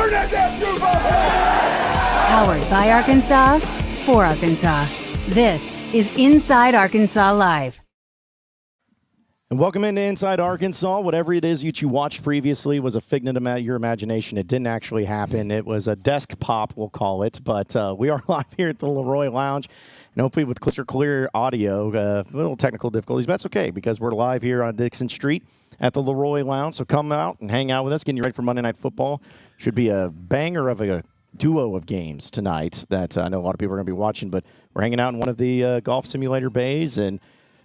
Turn that damn juice on! Powered by Arkansas, for Arkansas. This is Inside Arkansas Live. And welcome into Inside Arkansas. Whatever it is that you watched previously was a figment of your imagination. It didn't actually happen. It was a desk pop, we'll call it. But we are live here at the LEROY Lounge. And hopefully with crystal clear audio, a little technical difficulties, but that's okay because we're live here on Dixon Street at the LEROY Lounge. So come out and hang out with us, getting you ready for Monday Night Football. Should be a banger of a duo of games tonight that I know a lot of people are going to be watching. But we're hanging out in one of the golf simulator bays and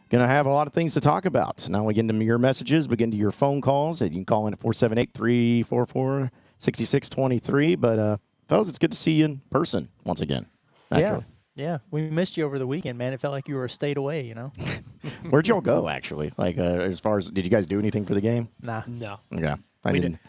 going to have a lot of things to talk about. Now we get into your messages, we get into your phone calls. You can call in at 478-344-6623. But, fellas, it's good to see you in person once again. Naturally. Yeah, we missed you over the weekend, man. It felt like you were a state away, you know? Where'd y'all go, actually? Like, as far as, did you guys do anything for the game? Nah. No. Yeah.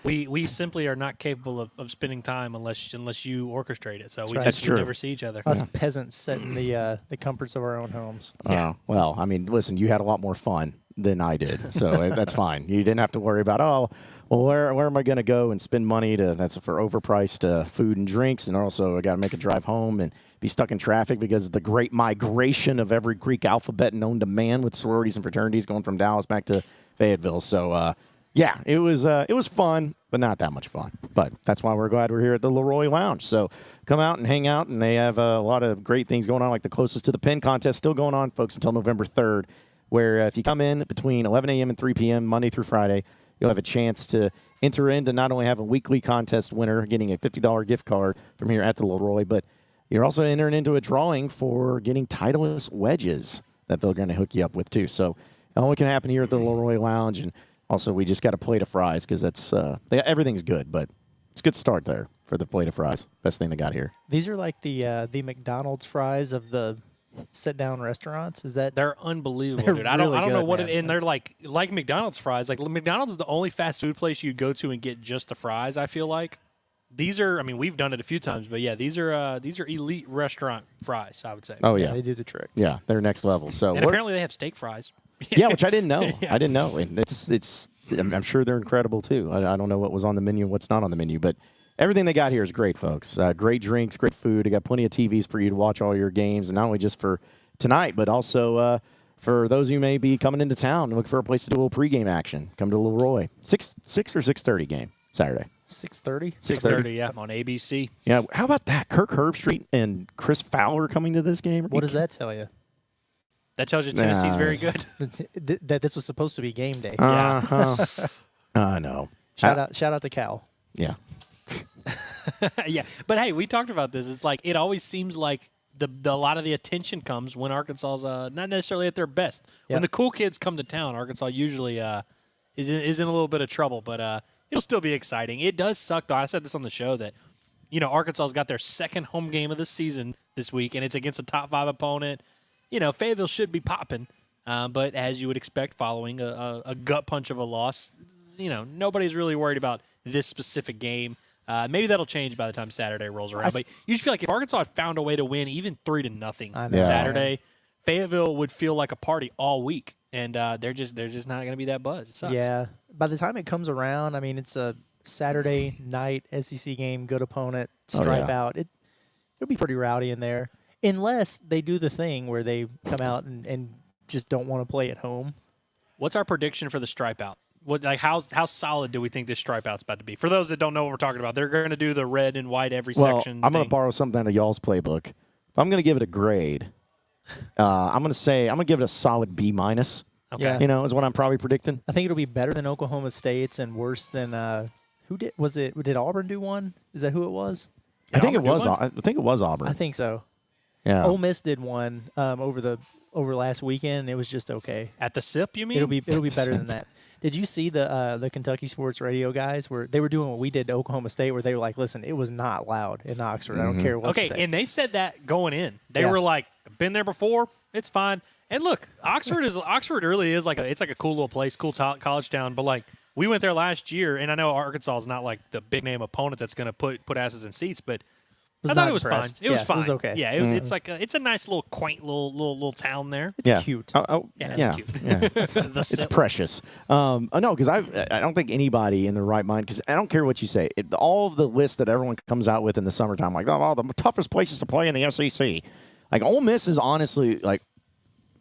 We simply are not capable of spending time unless you orchestrate it. So we never see each other. Us peasants sit in the comforts of our own homes. Yeah. Well, I mean, listen, you had a lot more fun than I did, so that's fine. You didn't have to worry about, where am I going to go and spend money that's for overpriced food and drinks, and also I got to make a drive home and be stuck in traffic because of the great migration of every Greek alphabet known to man with sororities and fraternities going from Dallas back to Fayetteville. So, yeah, it was fun, but not that much fun. But that's why we're glad we're here at the LEROY Lounge. So come out and hang out, and they have a lot of great things going on, like the Closest to the Pin contest still going on, folks, until November 3rd, where if you come in between 11 a.m. and 3 p.m. Monday through Friday, you'll have a chance to enter in to not only have a weekly contest winner getting a $50 gift card from here at the LEROY, but you're also entering into a drawing for getting Titleist wedges that they're going to hook you up with, too. So it only can happen here at the LEROY Lounge, and also we just got a plate of fries because that's everything's good, but it's a good start there for the plate of fries. Best thing they got here. These are like the McDonald's fries of the sit-down restaurants. Is that they're unbelievable, they're dude. I don't really know good, what man. and they're like McDonald's fries. Like McDonald's is the only fast food place you go to and get just the fries. I feel like these are. I mean, we've done it a few times, but yeah, these are elite restaurant fries. I would say. Oh yeah, they do the trick. Yeah, they're next level. So and apparently they have steak fries. Yeah, which I didn't know. Yeah. I didn't know. And it's. I'm sure they're incredible too. I don't know what was on the menu and what's not on the menu, but everything they got here is great, folks. Great drinks, great food. They got plenty of TVs for you to watch all your games, and not only just for tonight, but also for those of you who may be coming into town and look for a place to do a little pregame action. Come to LEROY. 6 or 6:30 game Saturday. 6:30. 6:30, yeah, on ABC. Yeah. How about that? Kirk Herbstreit and Chris Fowler coming to this game. What does that tell you? That tells you Tennessee's very good. That this was supposed to be game day. I know. Shout out to Cal. Yeah. Yeah, but hey, we talked about this. It's like it always seems like a lot of the attention comes when Arkansas's not necessarily at their best. Yep. When the cool kids come to town, Arkansas usually is in a little bit of trouble, but it'll still be exciting. It does suck, though. I said this on the show that Arkansas's got their second home game of the season this week, and it's against a top 5 opponent. Fayetteville should be popping, but as you would expect, following a gut punch of a loss, nobody's really worried about this specific game. Maybe that'll change by the time Saturday rolls around. But you just feel like if Arkansas had found a way to win even 3-0 Saturday, Fayetteville would feel like a party all week, and they're just not going to be that buzz. It sucks. Yeah. By the time it comes around, I mean, it's a Saturday night SEC game, good opponent, stripe out. It'll be pretty rowdy in there. Unless they do the thing where they come out and just don't want to play at home. What's our prediction for the stripe out? How solid do we think this stripe out's about to be? For those that don't know what we're talking about, they're going to do the red and white every section. I'm going to borrow something out of y'all's playbook. If I'm going to give it a grade, I'm going to give it a solid B-. Okay. Yeah. Is what I'm probably predicting. I think it'll be better than Oklahoma State's and worse than did Auburn do one? Is that who it was? I think it was Auburn. I think so. Yeah. Ole Miss did one over last weekend. And it was just okay. At the SIP, you mean? It'll be better than that. Did you see the Kentucky Sports Radio guys where they were doing what we did to Oklahoma State, where they were like, "Listen, it was not loud in Oxford. I don't care what you say." And they said that going in. They were like, "Been there before. It's fine." And look, Oxford really is it's like a cool little place, cool college town. But like we went there last year, and I know Arkansas is not like the big name opponent that's going to put asses in seats, but Was I thought not it was impressed. fine. It was Yeah, fine. It was okay. Yeah, it's like it's a nice little quaint little town there. It's cute. It's cute. Yeah. It's precious. No, because I don't think anybody in their right mind, because I don't care what you say, all of the lists that everyone comes out with in the summertime, like, oh, the toughest places to play in the SEC. Like, Ole Miss is honestly, like,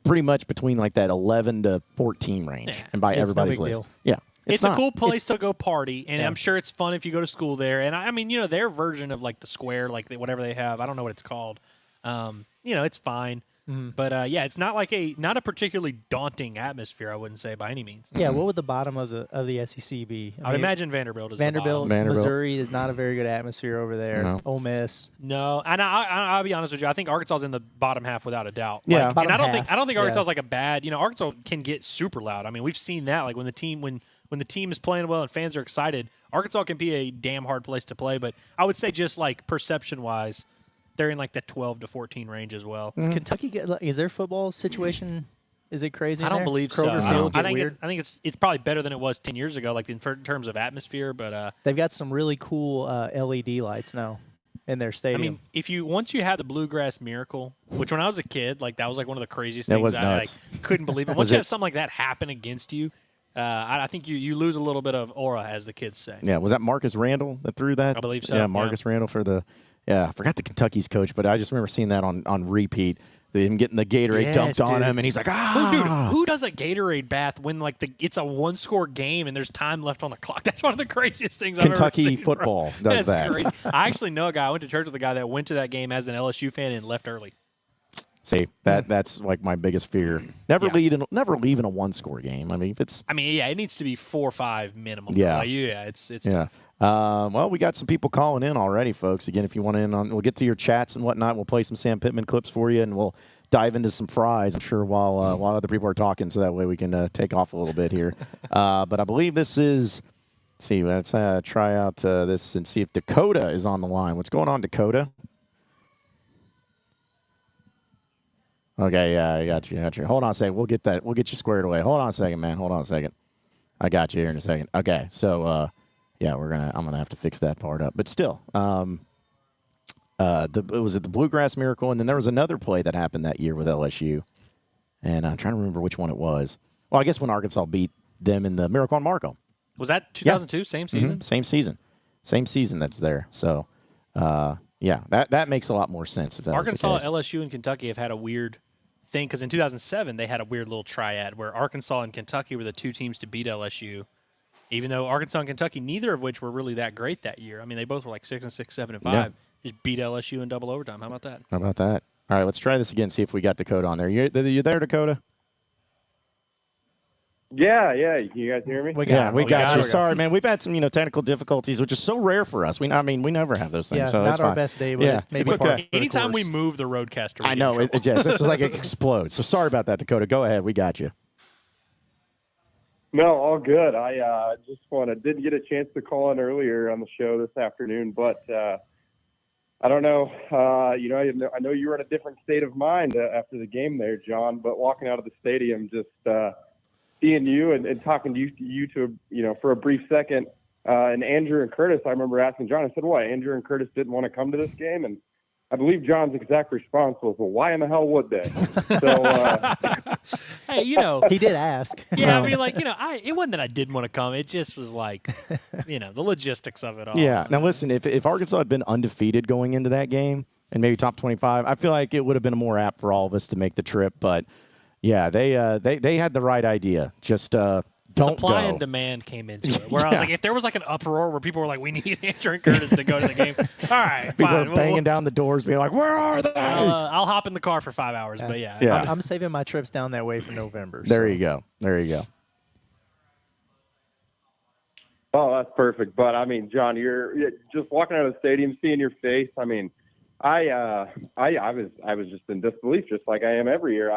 pretty much between, like, that 11 to 14 range, and by everybody's no big list. deal. Yeah. It's a cool place to go party, and Yeah. I'm sure it's fun if you go to school there. And I mean, their version of like the square, like whatever they have, I don't know what it's called. It's fine, but it's not not a particularly daunting atmosphere. I wouldn't say by any means. Yeah, what would the bottom of the SEC be? I would imagine Vanderbilt is the Vanderbilt, bottom. Missouri is not a very good atmosphere over there. No. Ole Miss. No, and I'll be honest with you. I think Arkansas is in the bottom half without a doubt. Yeah. and Bottom I don't half. think Arkansas Yeah. is like a bad. Arkansas can get super loud. I mean, we've seen that. Like when the team is playing well and fans are excited, Arkansas can be a damn hard place to play. But I would say just like perception wise, they're in like the 12 to 14 range as well. Is Kentucky is their football situation? Is it crazy? I don't believe so. Kroger I Field get think weird? I think it's probably better than it was 10 years ago, like in terms of atmosphere. But They've got some really cool LED lights now in their I stadium. mean, once you had the Bluegrass Miracle, which when I was a kid, like that was like one of the craziest That things. was I nuts. couldn't believe it. Once you have something like that happen against you, I think you lose a little bit of aura, as the kids say. Yeah, was that Marcus Randall that threw that? I believe so, Yeah, yeah. Marcus Randall for the. Yeah, I forgot the Kentucky's coach, but I just remember seeing that on repeat. Him getting the Gatorade Yes, dumped on dude. him, and he's like, ah. Who does a Gatorade bath when like it's a one-score game and there's time left on the clock? That's one of the craziest things I've ever Kentucky seen. bro. football does That's that. crazy. I actually know a guy. I went to church with a guy that went to that game as an LSU fan and left early. See, that's like my biggest fear. Never leaving a one-score game. I mean, if it's It needs to be 4 or 5 minimum. Yeah. It's yeah. tough. Well, we got some people calling in already, folks. Again, if you want in on, we'll get to your chats and whatnot. We'll play some Sam Pittman clips for you, and we'll dive into some fries, I'm sure, while other people are talking, so that way we can take off a little bit here. But I believe this is. Let's see, let's try out this and see if Dakota is on the line. What's going on, Dakota? Okay, yeah, I got you. Hold on a second. We'll get you squared away. Hold on a second, man. Hold on a second. I got you here in a second. Okay, so yeah, I'm gonna have to fix that part up. But still, it was the Bluegrass Miracle, and then there was another play that happened that year with LSU, and I'm trying to remember which one it was. Well, I guess when Arkansas beat them in the Miracle on Marco. Was that 2002? Same season? Mm-hmm. Same season that's there. So, yeah, that makes a lot more sense. If that Arkansas, was the case. LSU, and Kentucky have had a weird thing because in 2007 they had a weird little triad where Arkansas and Kentucky were the two teams to beat LSU, even though Arkansas and Kentucky, neither of which were really that great that year. I mean, they both were like 6-6, 7-5. Yeah. Just beat LSU in double overtime. How about that? How about that? All right, let's try this again. See if we got Dakota on there. You there, Dakota? Yeah. You guys hear me? We got you. you. Sorry, man. We've had some technical difficulties, which is so rare for us. We never have those things. Yeah, so not that's our fine. best day, but Yeah, maybe it's okay. part of the Anytime we course. move the roadcaster, I know it's like it explodes. So sorry about that, Dakota. Go ahead. We got you. No, all good. I just didn't get a chance to call in earlier on the show this afternoon, but I don't know. I know you were in a different state of mind after the game there, John. But walking out of the stadium, just seeing you and talking to you for a brief second, and Andrew and Curtis, I remember asking John. I said, "Why Andrew and Curtis didn't want to come to this game?" And I believe John's exact response was, "Well, why in the hell would they?" So, Hey, he did ask. yeah, I mean, it wasn't that I didn't want to come. It just was like, the logistics of it all. Yeah. Now listen, if Arkansas had been undefeated going into that game and maybe top 25, I feel like it would have been more apt for all of us to make the trip. But yeah, they had the right idea. Just don't Supply go. and demand came into it. Where I was like, if there was like an uproar where people were like, we need Andrew and Curtis to go to the game. All right, People fine. are banging down the doors, being like, "Where are they?" I'll hop in the car for 5 hours. But yeah. I'm saving my trips down that way for November. There you go. oh, that's perfect. But I mean, John, you're just walking out of the stadium, seeing your face. I mean, I was just in disbelief, just like I am every year.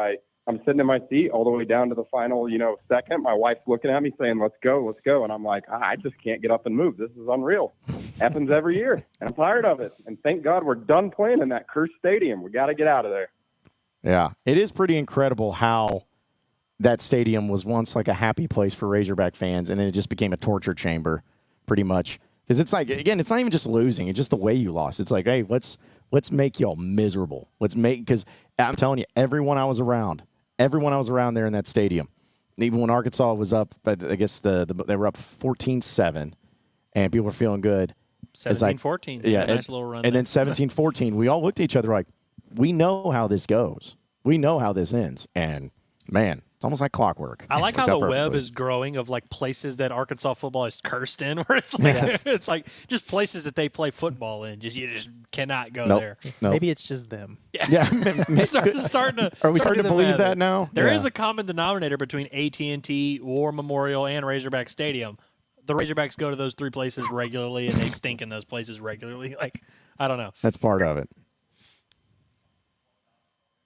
I'm sitting in my seat all the way down to the final, second. My wife's looking at me saying, let's go. And I'm like, I just can't get up and move. This is unreal. Happens every year. And I'm tired of it. And thank God we're done playing in that cursed stadium. We got to get out of there. Yeah. It is pretty incredible how that stadium was once like a happy place for Razorback fans, and then it just became a torture chamber pretty much. Because it's like, again, it's not even just losing. It's just the way you lost. It's like, hey, let's Let's make y'all miserable. Because I'm telling you, everyone I was around there in that stadium, even when Arkansas was up, but I guess they were up 14-7, and people were feeling good. 17-14. Yeah, nice little run. And then 17-14, we all looked at each other like, we know how this goes. We know how this ends. And, man, it's almost like clockwork. I like how the web is growing of like places that Arkansas football is cursed in, where it's like it's like just places that they play football in. You just cannot go there. Nope. Maybe it's just them. Yeah. starting to. Are we starting to believe that now? There is a common denominator between AT&T, War Memorial, and Razorback Stadium. The Razorbacks go to those three places regularly, and they stink in those places regularly. Like, I don't know. That's part of it.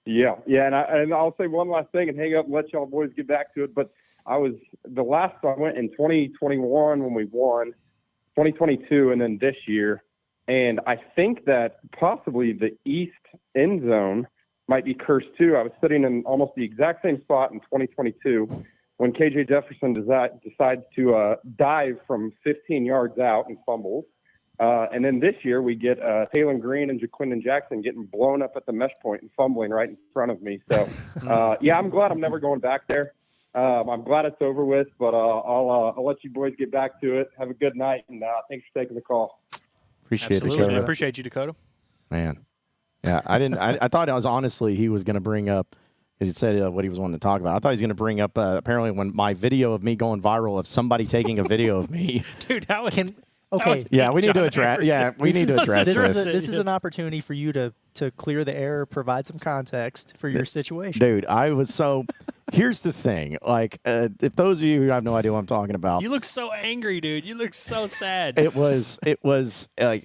Yeah, and I'll say one last thing and hang up and let y'all boys get back to it. But I went in 2021 when we won, 2022, and then this year. And I think that possibly the east end zone might be cursed too. I was sitting in almost the exact same spot in 2022 when KJ Jefferson decides to dive from 15 yards out and fumbles. And then this year we get Taylor Green and Jaquindon Jackson getting blown up at the mesh point and fumbling right in front of me. So, I'm glad I'm never going back there. I'm glad it's over with, but I'll let you boys get back to it. Have a good night, and thanks for taking the call. Appreciate it, Absolutely. Appreciate you, Dakota. Man. Yeah, I thought it was honestly he was going to bring up, because he said what he was wanting to talk about. I thought he was going to bring up, apparently, when my video of me going viral of somebody taking a video of me. Dude, that was... Okay. Yeah, we need to address. Yeah, we need to address this. This is an opportunity for you to clear the air, provide some context for your situation. Dude, here's the thing. Like, if those of you who have no idea what I'm talking about, you look so angry, dude. You look so sad. It was like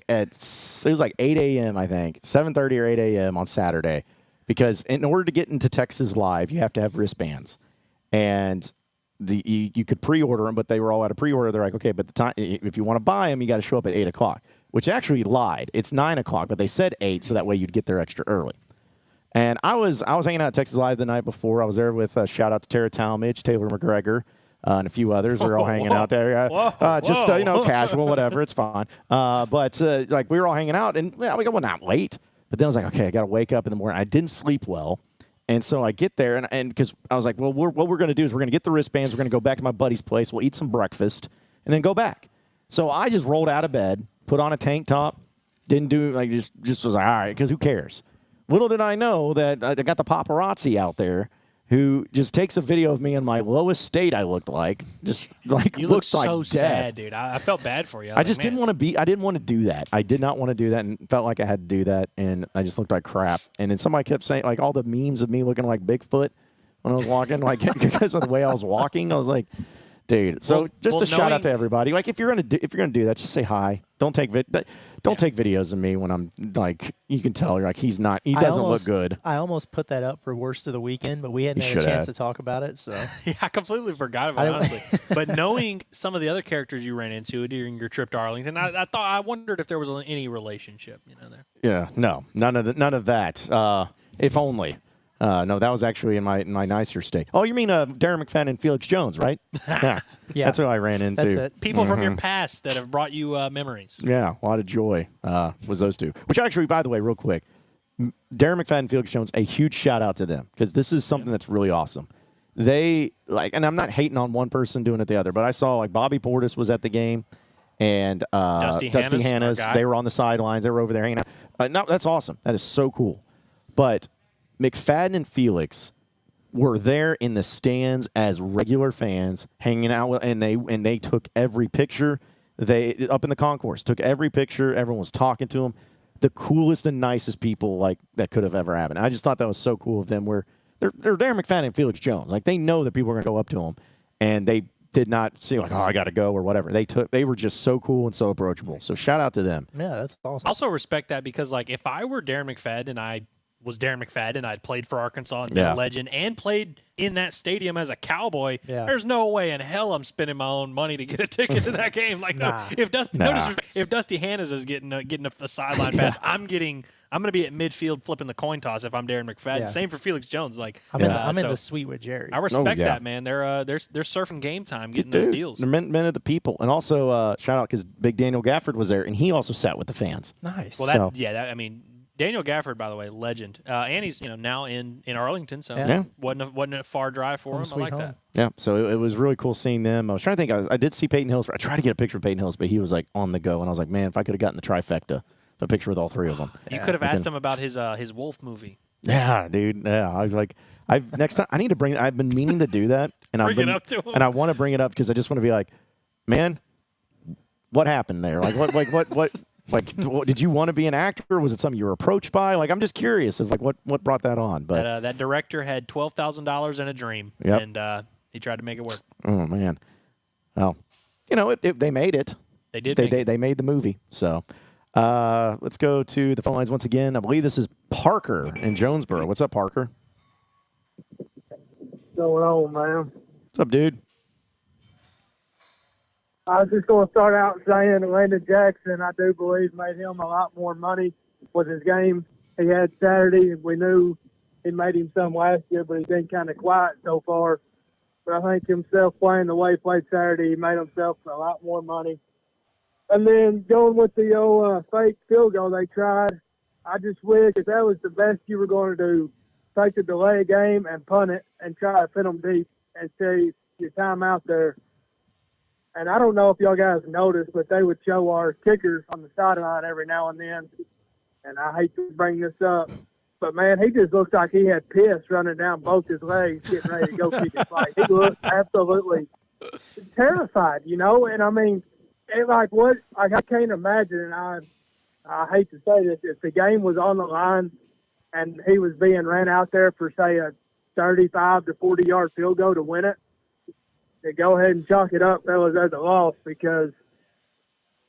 it was like 8 a.m. I think 7:30 or 8 a.m. on Saturday, because in order to get into Texas Live, you have to have wristbands, and you could pre-order them, but they were all out of pre-order. They're like, okay, but the time if you want to buy them, you got to show up at 8 o'clock, which actually lied. It's 9 o'clock, but they said 8, so that way you'd get there extra early. And I was hanging out at Texas Live the night before. I was there with shout out to Tara Talmadge, Taylor McGregor, and a few others. We were all hanging out there, casual, whatever. It's fine. But we were all hanging out, and we went out late. But then I was like, okay, I got to wake up in the morning. I didn't sleep well. And so I get there, and because I was like, well, what we're going to do is we're going to get the wristbands. We're going to go back to my buddy's place. We'll eat some breakfast, and then go back. So I just rolled out of bed, put on a tank top, didn't do, just was like, all right, because who cares? Little did I know that I got the paparazzi out there who just takes a video of me in my lowest state I looked like. Just like you looked look like so dead. sad, dude. I felt bad for you. I just didn't want to be. I didn't want to do that. I did not want to do that, and felt like I had to do that, and I just looked like crap. And then somebody kept saying, like, all the memes of me looking like Bigfoot when I was walking, like because of the way I was walking. I was like, dude. So just a shout out to everybody. Like, if you're gonna do that, just say hi. Don't take videos of me when I'm like, you can tell you're like he doesn't look good. I almost put that up for worst of the weekend, but we hadn't had a chance to talk about it. So yeah, I completely forgot about it, honestly. But knowing some of the other characters you ran into during your trip to Arlington, I wondered if there was any relationship, there. Yeah, no, none of that. If only. No, that was actually in my nicer state. Oh, you mean Darren McFadden and Felix Jones, right? Yeah. That's who I ran into. That's it. People from your past that have brought you memories. Yeah, a lot of joy was those two. Which actually, by the way, real quick, Darren McFadden and Felix Jones, a huge shout out to them, because this is something that's really awesome. They, and I'm not hating on one person doing it the other, but I saw Bobby Portis was at the game, and Dusty Hannas, they were on the sidelines. They were over there hanging out. No, that's awesome. That is so cool. But McFadden and Felix were there in the stands as regular fans, hanging out, and they took every picture. They up in the concourse took every picture. Everyone was talking to them. The coolest and nicest people that could have ever happened. I just thought that was so cool of them. Where they're Darren McFadden and Felix Jones. They know that people are going to go up to them, and they did not see I got to go or whatever. They were just so cool and so approachable. So shout out to them. Yeah, that's awesome. I also respect that, because if I were Darren McFadden and I was Darren McFadden, I'd played for Arkansas and been a legend, and played in that stadium as a Cowboy. Yeah. There's no way in hell I'm spending my own money to get a ticket to that game. No, if Dusty Hannas is getting a sideline pass, I'm going to be at midfield flipping the coin toss if I'm Darren McFadden. Yeah. Same for Felix Jones. I'm in the suite with Jerry. I respect that, man. They're surfing game time, getting those deals. They're men of the people, and also shout out because Big Daniel Gafford was there, and he also sat with the fans. Nice. Well, Daniel Gafford, by the way, legend. And he's now in Arlington, so Yeah. wasn't a far drive for him. I like that. Yeah, so it was really cool seeing them. I was trying to think. I did see Peyton Hills. I tried to get a picture of Peyton Hills, but he was like on the go, and I was like, man, if I could have gotten the trifecta, a picture with all three of them. You could have asked him about his Wolf movie. Yeah, dude. Yeah, I was like, next time I need to bring. I've been meaning to do that, and Bring it up to him. and I want to bring it up because I just want to be like, man, what happened there? Like, what? Like, did you want to be an actor? Was it something you were approached by? Like, I'm just curious of like what brought that on. But That director had $12,000 in a dream, Yep. and he tried to make it work. oh man, well, they made it. They did. They made the movie. So let's go to the phone lines once again. I believe this is Parker in Jonesboro. What's up, Parker? What's going on, man? What's up, dude? I was just going to start out saying Landon Jackson, I do believe, made him a lot more money with his game he had Saturday. We knew he made him some last year, but he's been kind of quiet so far. But I think himself playing the way he played Saturday, he made himself a lot more money. And then going with the old fake field goal they tried, I just wish if that was the best you were going to do, take the delay game and punt it and try to fit them deep and save your time out there. And I don't know if y'all guys noticed, but they would show our kickers on the sideline every now and then. And I hate to bring this up, but, man, he just looks like he had piss running down both his legs getting ready to go kick his fight. He looked absolutely terrified, And, I mean, I can't imagine, and I hate to say this, if the game was on the line and he was being ran out there for, say, a 35 to 40-yard field goal to win it, to go ahead and chalk it up, fellas, as a loss, because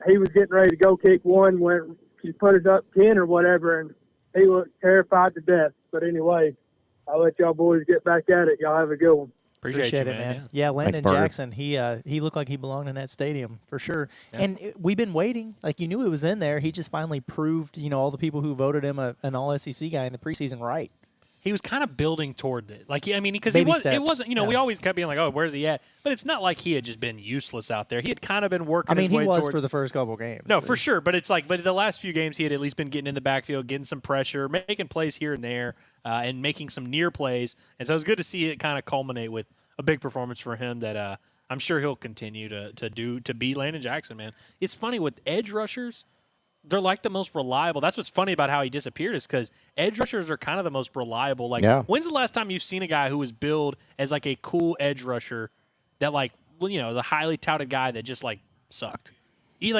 he was getting ready to go kick one when he put us up 10 or whatever, and he looked terrified to death. But anyway, I'll let y'all boys get back at it. Y'all have a good one. Appreciate you, it, man. Yeah. Yeah, Landon Parker. Jackson, he looked like he belonged in that stadium for sure. Yeah. And we've been waiting. Like, you knew it was in there. He just finally proved, all the people who voted him an all-SEC guy in the preseason right. He was kind of building toward it. Like, I mean, because Baby it wasn't, steps. we always kept being like, oh, where's he at? But it's not like he had just been useless out there. He had kind of been working his way he was towards, for the first couple games. No, for sure. But it's like, the last few games he had at least been getting in the backfield, getting some pressure, making plays here and there, and making some near plays. And so it was good to see it kind of culminate with a big performance for him that I'm sure he'll continue to beat Landon Jackson, man. It's funny with edge rushers. They're like the most reliable. That's what's funny about how he disappeared is because edge rushers are kind of the most reliable. Like, when's the last time you've seen a guy who was billed as like a cool edge rusher that the highly touted guy that just like sucked?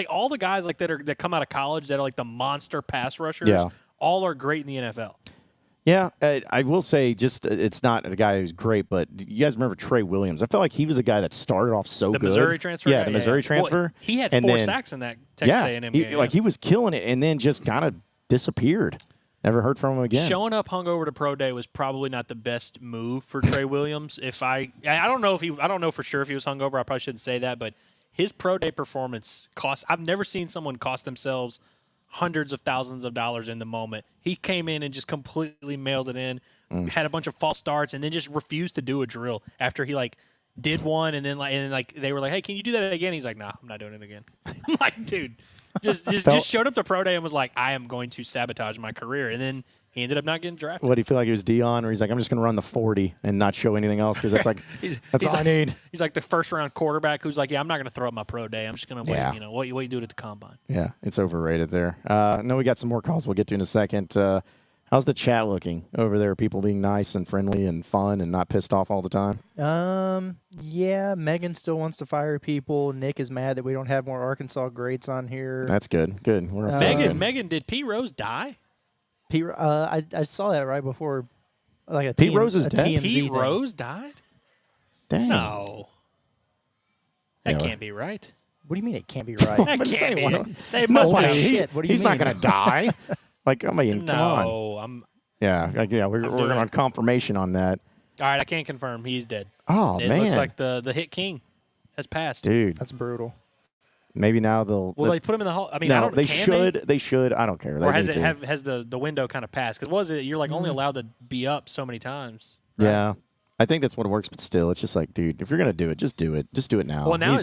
All the guys that come out of college that are like the monster pass rushers, all are great in the NFL. Yeah, I will say it's not a guy who's great, but you guys remember Trey Williams? I felt like he was a guy that started off so good. The Missouri transfer? Yeah, the Missouri transfer. Well, he had 4 sacks in that Texas A&M game. He was killing it and then just kind of disappeared. Never heard from him again. Showing up hungover to pro day was probably not the best move for Trey Williams. I don't know for sure if he was hungover. I probably shouldn't say that, but his pro day performance I've never seen someone cost themselves hundreds of thousands of dollars in the moment. He came in and just completely mailed it in, had a bunch of false starts, and then just refused to do a drill after he did one, and then they were like, "Hey, can you do that again?" He's like, "Nah, I'm not doing it again." I'm like, dude, just showed up to pro day and was like, "I am going to sabotage my career," and then he ended up not getting drafted. What, do you feel like he was Dion, or he's like, I'm just going to run the 40 and not show anything else because that's that's all I need. He's like the first round quarterback who's like, yeah, I'm not going to throw up my pro day. I'm just going to wait. What you do it at the combine. Yeah, it's overrated there. No, we got some more calls we'll get to in a second. How's the chat looking over there? People being nice and friendly and fun and not pissed off all the time? Yeah, Megan still wants to fire people. Nick is mad that we don't have more Arkansas greats on here. That's good. Good. Megan, did P. Rose die? I saw that right before, like a Pete Rose is dead. TMZ Pete thing. Rose died? Dang. No, that can't be right. What do you mean it can't be right? That can't be. They must have. Shit. What do you He's mean? not going to die. Come on. No, we're on confirmation on that. All right, I can't confirm. He's dead. Oh, it man. It looks like the hit king has passed. Dude. That's brutal. Maybe now they'll. Will they put him in the hall? I mean, no, I don't. They should. They should. I don't care. Or has the window kind of passed? Because you're like only allowed to be up so many times. Right? Yeah, I think that's what it works. But still, it's just like, dude, if you're gonna do it, just do it. Just do it now. Well, now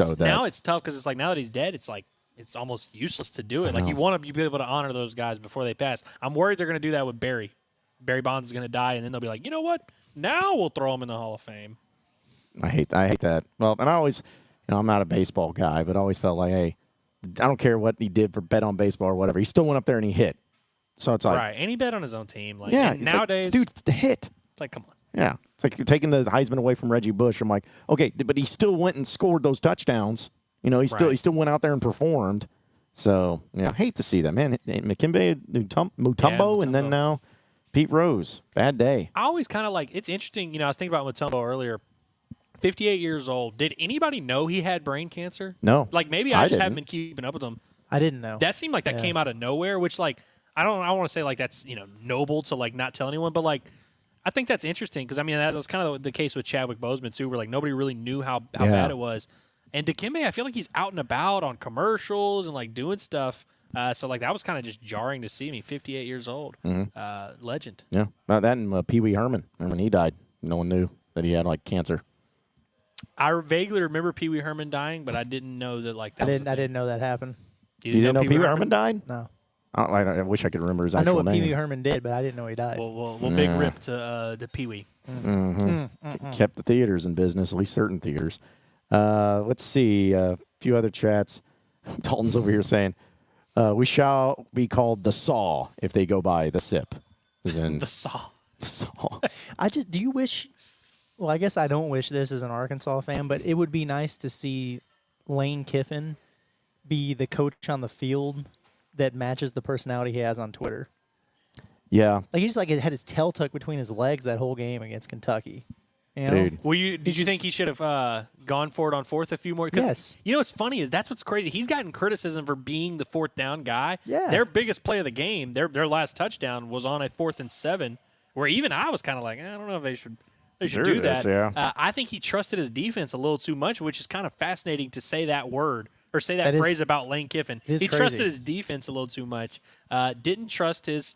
it's tough because it's like now that he's dead, it's like it's almost useless to do it. Like, you want to be able to honor those guys before they pass. I'm worried they're going to do that with Barry. Barry Bonds is going to die, and then they'll be like, you know what? Now we'll throw him in the Hall of Fame. I hate that. Well, and I always, I'm not a baseball guy, but I always felt like, hey, I don't care what he did for bet on baseball or whatever. He still went up there and he hit. So it's like, right, and he bet on his own team. Like, yeah, nowadays, like, dude, the hit. It's like, come on. Yeah, it's like you're taking the Heisman away from Reggie Bush. I'm like, okay, but he still went and scored those touchdowns. He still went out there and performed. So I hate to see that, man. McKinbey, Mutombo, and then now Pete Rose. Bad day. I always kind of like, it's interesting. I was thinking about Mutombo earlier. 58 years old. Did anybody know he had brain cancer? No. Like, maybe I just haven't been keeping up with him. I didn't know. That seemed like that came out of nowhere, which, like, I want to say, like, that's, noble to, like, not tell anyone, but, like, I think that's interesting because, I mean, that was kind of the case with Chadwick Boseman, too, where, like, nobody really knew how bad it was. And Dikembe, I feel like he's out and about on commercials and, like, doing stuff. So, like, that was kind of just jarring to see me. 58 years old. Legend. Yeah. That and Pee Wee Herman. Remember when he died? No one knew that he had, like, cancer. I vaguely remember Pee Wee Herman dying, but I didn't know that, like, that I didn't know that happened. You didn't know Pee Wee Herman died? No. I wish I could remember his actual name. I know what Pee Wee Herman did, but I didn't know he died. Well, big rip to Pee Wee. Kept the theaters in business, at least certain theaters. Let's see. A few other chats. Dalton's over here saying, we shall be called the Saw if they go by the SIP. The Saw. The Saw. Do you wish, well, I guess I don't wish this as an Arkansas fan, but it would be nice to see Lane Kiffin be the coach on the field that matches the personality he has on Twitter. Yeah. Like, he just had his tail tucked between his legs that whole game against Kentucky. Dude. Well, did you think he should have gone for it on fourth a few more? Yes. What's funny is that's what's crazy. He's gotten criticism for being the fourth down guy. Yeah. Their biggest play of the game, their last touchdown was on a 4th and 7, where even I was kind of like, I don't know if they should do that. Yeah. I think he trusted his defense a little too much, which is kind of fascinating to say that word or say that phrase about Lane Kiffin. He trusted his defense a little too much. Didn't trust his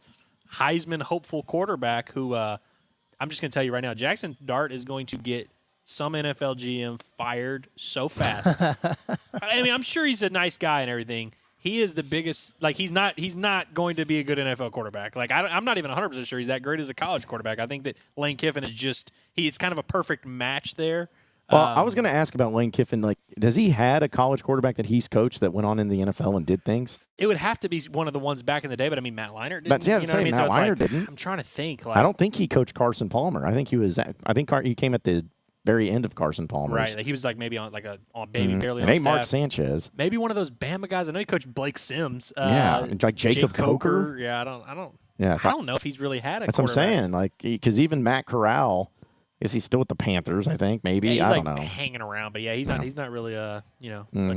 Heisman hopeful quarterback who I'm just going to tell you right now, Jackson Dart is going to get some NFL GM fired so fast. I mean, I'm sure he's a nice guy and everything. He is the biggest. Like, he's not going to be a good NFL quarterback. Like, I'm not even 100% sure he's that great as a college quarterback. I think that Lane Kiffin is just it's kind of a perfect match there. Well, I was going to ask about Lane Kiffin. Like, does he had a college quarterback that he's coached that went on in the NFL and did things? It would have to be one of the ones back in the day, but I mean, Matt Leinart didn't. Matt Leinart didn't. I'm trying to think. Like, I don't think he coached Carson Palmer. I think he came at the very end of Carson Palmer. Right, like he was like maybe on maybe barely. And on staff. Mark Sanchez. Maybe one of those Bama guys. I know he coached Blake Sims. Like Jacob Coker. Yeah, I don't. Yeah, I don't know if he's really had a. That's what I'm saying. Like, because even Matt Corral. Is he still with the Panthers? I think maybe. Yeah, I don't know. Hanging around, but yeah, he's not really a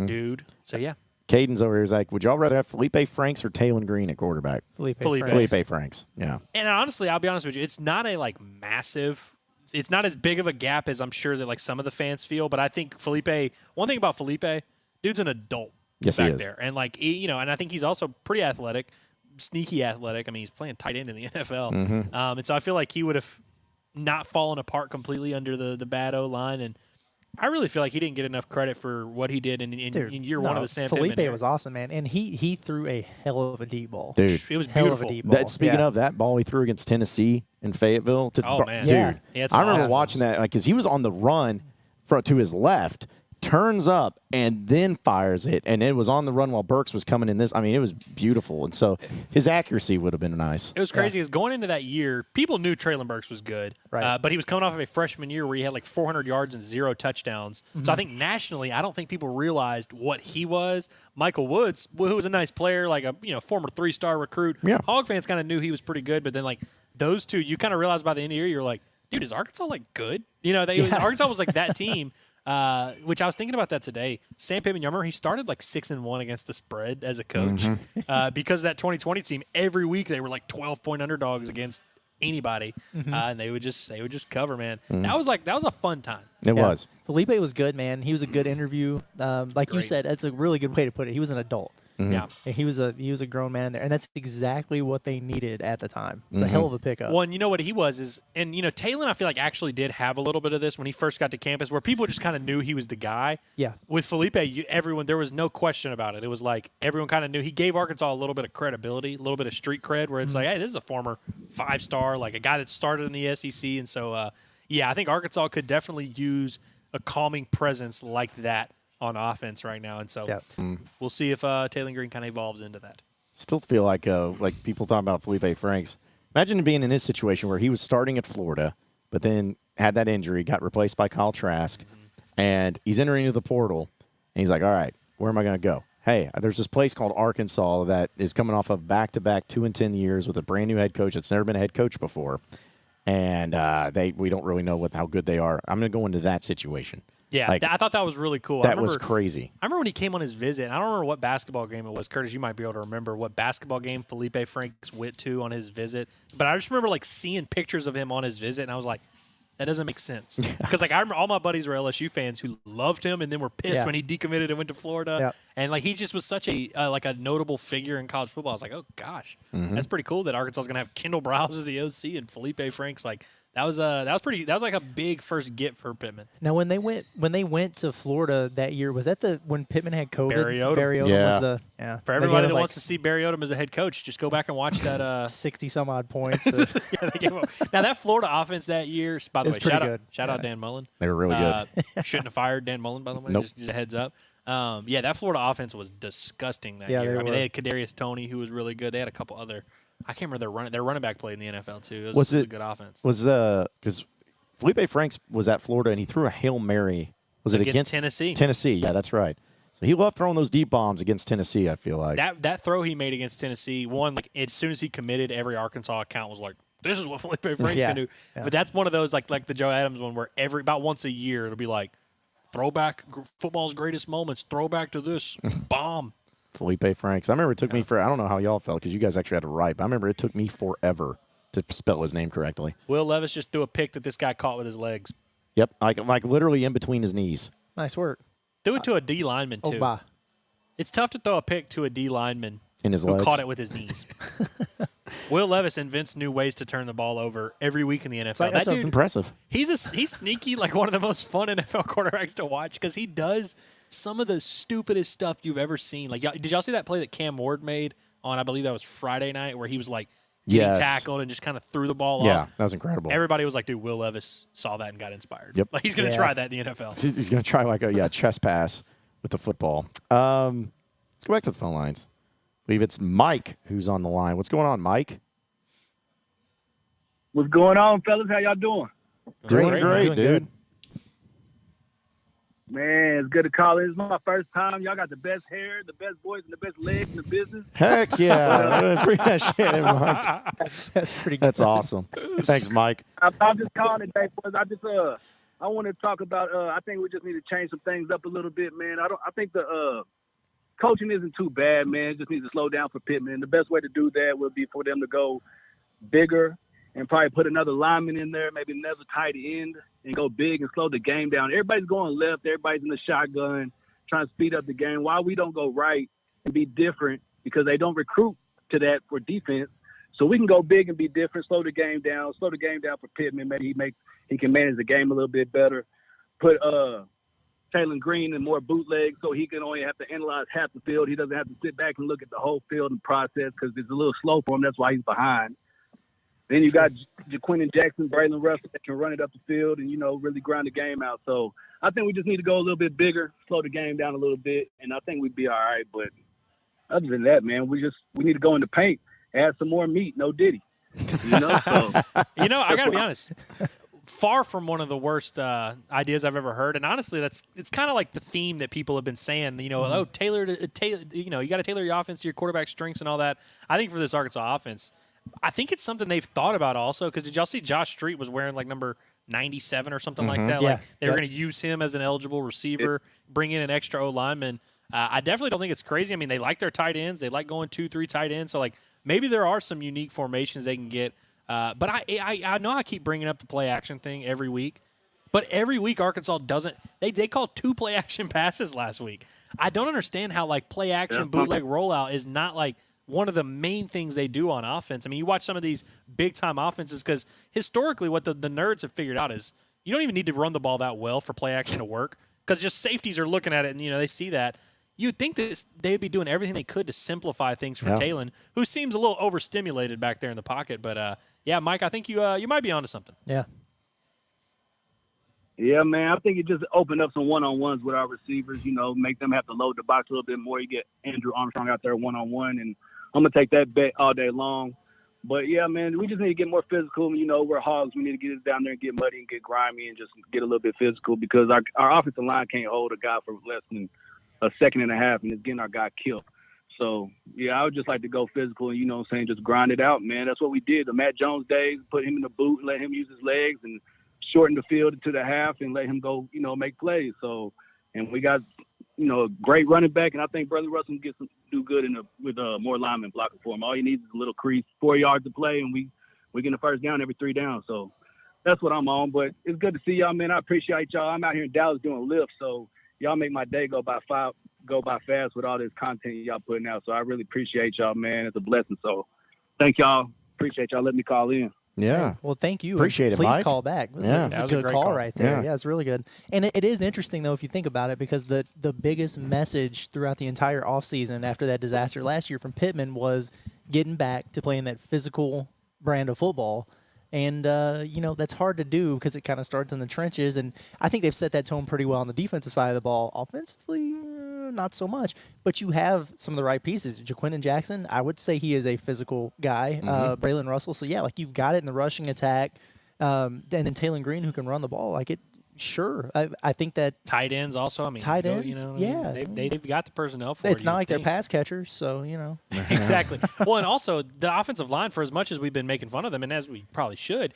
dude. So yeah. Caden's over here. He's like, would y'all rather have Felipe Franks or Taylon Green at quarterback? Felipe Franks. Yeah. And honestly, I'll be honest with you, it's not a massive. It's not as big of a gap as I'm sure that some of the fans feel. But I think Felipe. One thing about Felipe, dude's an adult. Yes, back he is. there, and and I think he's also pretty athletic, sneaky athletic. I mean, he's playing tight end in the NFL, and so I feel like he would have not fallen apart completely under the bad O-line, and I really feel like he didn't get enough credit for what he did in year one of the Sam Pittman. Felipe was awesome, man, and he threw a hell of a deep ball. Dude, it was beautiful. Speaking of that ball he threw against Tennessee in Fayetteville. Man. Dude, yeah, I remember watching that because he was on the run to his left, turns up, and then fires it, and it was on the run while Burks was coming in this. I mean, it was beautiful, and so his accuracy would have been nice. It was crazy because going into that year, people knew Treylon Burks was good, right? But he was coming off of a freshman year where he had 400 yards and 0 touchdowns. So I think nationally, I don't think people realized what he was. Michael Woods, who was a nice player, like a former 3-star recruit. Yeah. Hog fans kind of knew he was pretty good, but then those two, you kind of realized by the end of the year, you're like, dude, is Arkansas good? Arkansas was that team. Which I was thinking about that today. Sam Pittman, you remember he started 6-1 against the spread as a coach because that 2020 team every week they were 12-point underdogs against anybody, and they would just cover, man. That was a fun time. It was. Felipe was good, man. He was a good interview. You said, that's a really good way to put it. He was an adult. Yeah. And he was a grown man in there, and that's exactly what they needed at the time. It's a hell of a pickup. Well, and you know what he was is, and Talon, I feel like actually did have a little bit of this when he first got to campus, where people just kind of knew he was the guy. Yeah. With Felipe, everyone, there was no question about it. It was like everyone kind of knew. He gave Arkansas a little bit of credibility, a little bit of street cred, where it's like, hey, this is a former 5-star, like a guy that started in the SEC, and so yeah, I think Arkansas could definitely use a calming presence like that on offense right now, and so we'll see if Talon Green kind of evolves into that. Still feel like people talking about Felipe Franks. Imagine being in his situation where he was starting at Florida, but then had that injury, got replaced by Kyle Trask, and he's entering into the portal, and he's like, all right, where am I going to go? Hey, there's this place called Arkansas that is coming off of back-to-back 2-10 years with a brand-new head coach that's never been a head coach before, and we don't really know how good they are. I'm going to go into that situation. Yeah, I thought that was really cool. That was crazy. I remember when he came on his visit, and I don't remember what basketball game it was. Curtis, you might be able to remember what basketball game Felipe Franks went to on his visit. But I just remember seeing pictures of him on his visit, and I was like, that doesn't make sense. Because I remember all my buddies were LSU fans who loved him and then were pissed when he decommitted and went to Florida. Yeah. And he just was such a a notable figure in college football. I was like, oh gosh, that's pretty cool that Arkansas is gonna have Kendall Browse as the OC and Felipe Franks That was like a big first get for Pittman. Now when they went to Florida that year, was that when Pittman had COVID? Barry Odom. Was for everybody that wants to see Barry Odom as a head coach, just go back and watch that 60 some odd points. They gave up. Now that Florida offense that year, by the way, shout out Dan Mullen. They were really good. Shouldn't have fired Dan Mullen, by the way. Nope. Just a heads up. That Florida offense was disgusting that year. They had Kadarius Toney, who was really good. They had a couple other. I can't remember their running back played in the NFL too. It was a good offense. Because Felipe Franks was at Florida and he threw a Hail Mary. Was it against Tennessee? Tennessee, yeah, that's right. So he loved throwing those deep bombs against Tennessee, I feel like. That throw he made against Tennessee, as soon as he committed, every Arkansas account was like, this is what Felipe Franks can do. Yeah. But that's one of those like the Joe Adams one where about once a year it'll be like, throwback football's greatest moments, throwback to this, bomb. Felipe Franks. I remember it took me I don't know how y'all felt because you guys actually had to write, but I remember it took me forever to spell his name correctly. Will Levis just threw a pick that this guy caught with his legs. Yep, like literally in between his knees. Nice work. Do it to a D lineman, too. Oh, it's tough to throw a pick to a D lineman who caught it with his knees. Will Levis invents new ways to turn the ball over every week in the NFL. That's impressive. He's sneaky, like one of the most fun NFL quarterbacks to watch because he does some of the stupidest stuff you've ever seen. Like, did y'all see that play that Cam Ward made on, I believe that was Friday night, where he was like getting tackled and just kind of threw the ball off? Yeah, that was incredible. Everybody was like, dude, Will Levis saw that and got inspired. Yep. Like, he's going to try that in the NFL. He's going to try like a chest pass with the football. Let's go back to the phone lines. I believe it's Mike who's on the line. What's going on, Mike? What's going on, fellas? How y'all doing? Doing great, dude. Good. Man, it's good to call in. It's my first time. Y'all got the best hair, the best voice, and the best legs in the business. Heck yeah. Appreciate it, Mike. That's pretty good. That's awesome. Thanks, Mike. I'm just calling today because I want to talk about I think we just need to change some things up a little bit, man. I think the coaching isn't too bad, man. It just needs to slow down for Pittman. The best way to do that would be for them to go bigger and probably put another lineman in there, maybe another tight end, and go big and slow the game down. Everybody's going left. Everybody's in the shotgun, trying to speed up the game. Why we don't go right and be different? Because they don't recruit to that for defense. So we can go big and be different, slow the game down for Pittman. Maybe he can manage the game a little bit better. Put Talon Green in more bootlegs so he can only have to analyze half the field. He doesn't have to sit back and look at the whole field and process because it's a little slow for him. That's why he's behind. Then you got Jaquindon Jackson, Braylon Russell that can run it up the field and, really grind the game out. So I think we just need to go a little bit bigger, slow the game down a little bit, and I think we'd be all right. But other than that, man, we need to go in the paint, add some more meat, no Diddy. So, I got to be honest. Far from one of the worst ideas I've ever heard, and honestly, it's kind of like the theme that people have been saying. Taylor, you got to tailor your offense to your quarterback strengths and all that. I think for this Arkansas offense, I think it's something they've thought about also. Because did y'all see Josh Street was wearing like number 97 or something like that? Yeah. Like they were going to use him as an eligible receiver, bring in an extra O lineman. I definitely don't think it's crazy. I mean, they like their tight ends. They like going 2-3 tight ends. So like maybe there are some unique formations they can get. But I know I keep bringing up the play action thing every week, but every week Arkansas doesn't. They called 2 play action passes last week. I don't understand how like play action bootleg rollout is not like one of the main things they do on offense. I mean, you watch some of these big time offenses because historically what the nerds have figured out is you don't even need to run the ball that well for play action to work because just safeties are looking at it and they see that. You'd think that they'd be doing everything they could to simplify things for Talon, who seems a little overstimulated back there in the pocket. But, yeah, Mike, I think you might be onto something. Yeah. Yeah, man, I think it just opened up some one-on-ones with our receivers, make them have to load the box a little bit more. You get Andrew Armstrong out there one-on-one, and I'm going to take that bet all day long. But, yeah, man, we just need to get more physical. We're hogs. We need to get it down there and get muddy and get grimy and just get a little bit physical because our offensive line can't hold a guy for less than a second and a half, and it's getting our guy killed. So, yeah, I would just like to go physical and, just grind it out, man. That's what we did. The Matt Jones days, put him in the boot and let him use his legs and shorten the field to the half and let him go, make plays. So, and we got, a great running back, and I think Brother Russell can do good with more linemen blocking for him. All he needs is a little crease, 4 yards to play, and we get the first down every 3 downs. So that's what I'm on. But it's good to see y'all, man. I appreciate y'all. I'm out here in Dallas doing lifts, so y'all make my day go by fast with all this content y'all putting out. So I really appreciate y'all, man. It's a blessing. So thank y'all. Appreciate y'all letting me call in. Yeah. Well, thank you. Appreciate it, Please Mike. call back. That's a good call right there. Yeah, it's really good. And it is interesting, though, if you think about it, because the biggest message throughout the entire offseason after that disaster last year from Pittman was getting back to playing that physical brand of football. And, that's hard to do because it kind of starts in the trenches. And I think they've set that tone pretty well on the defensive side of the ball. Offensively, not so much. But you have some of the right pieces. Jaquindon Jackson, I would say he is a physical guy. Braylon Russell. So, yeah, you've got it in the rushing attack. And then Taylon Green, who can run the ball. Sure. I think that tight ends also. Tight ends, they've got the personnel for it. It's not like they're pass catchers, so Exactly. Well, and also the offensive line, for as much as we've been making fun of them, and as we probably should,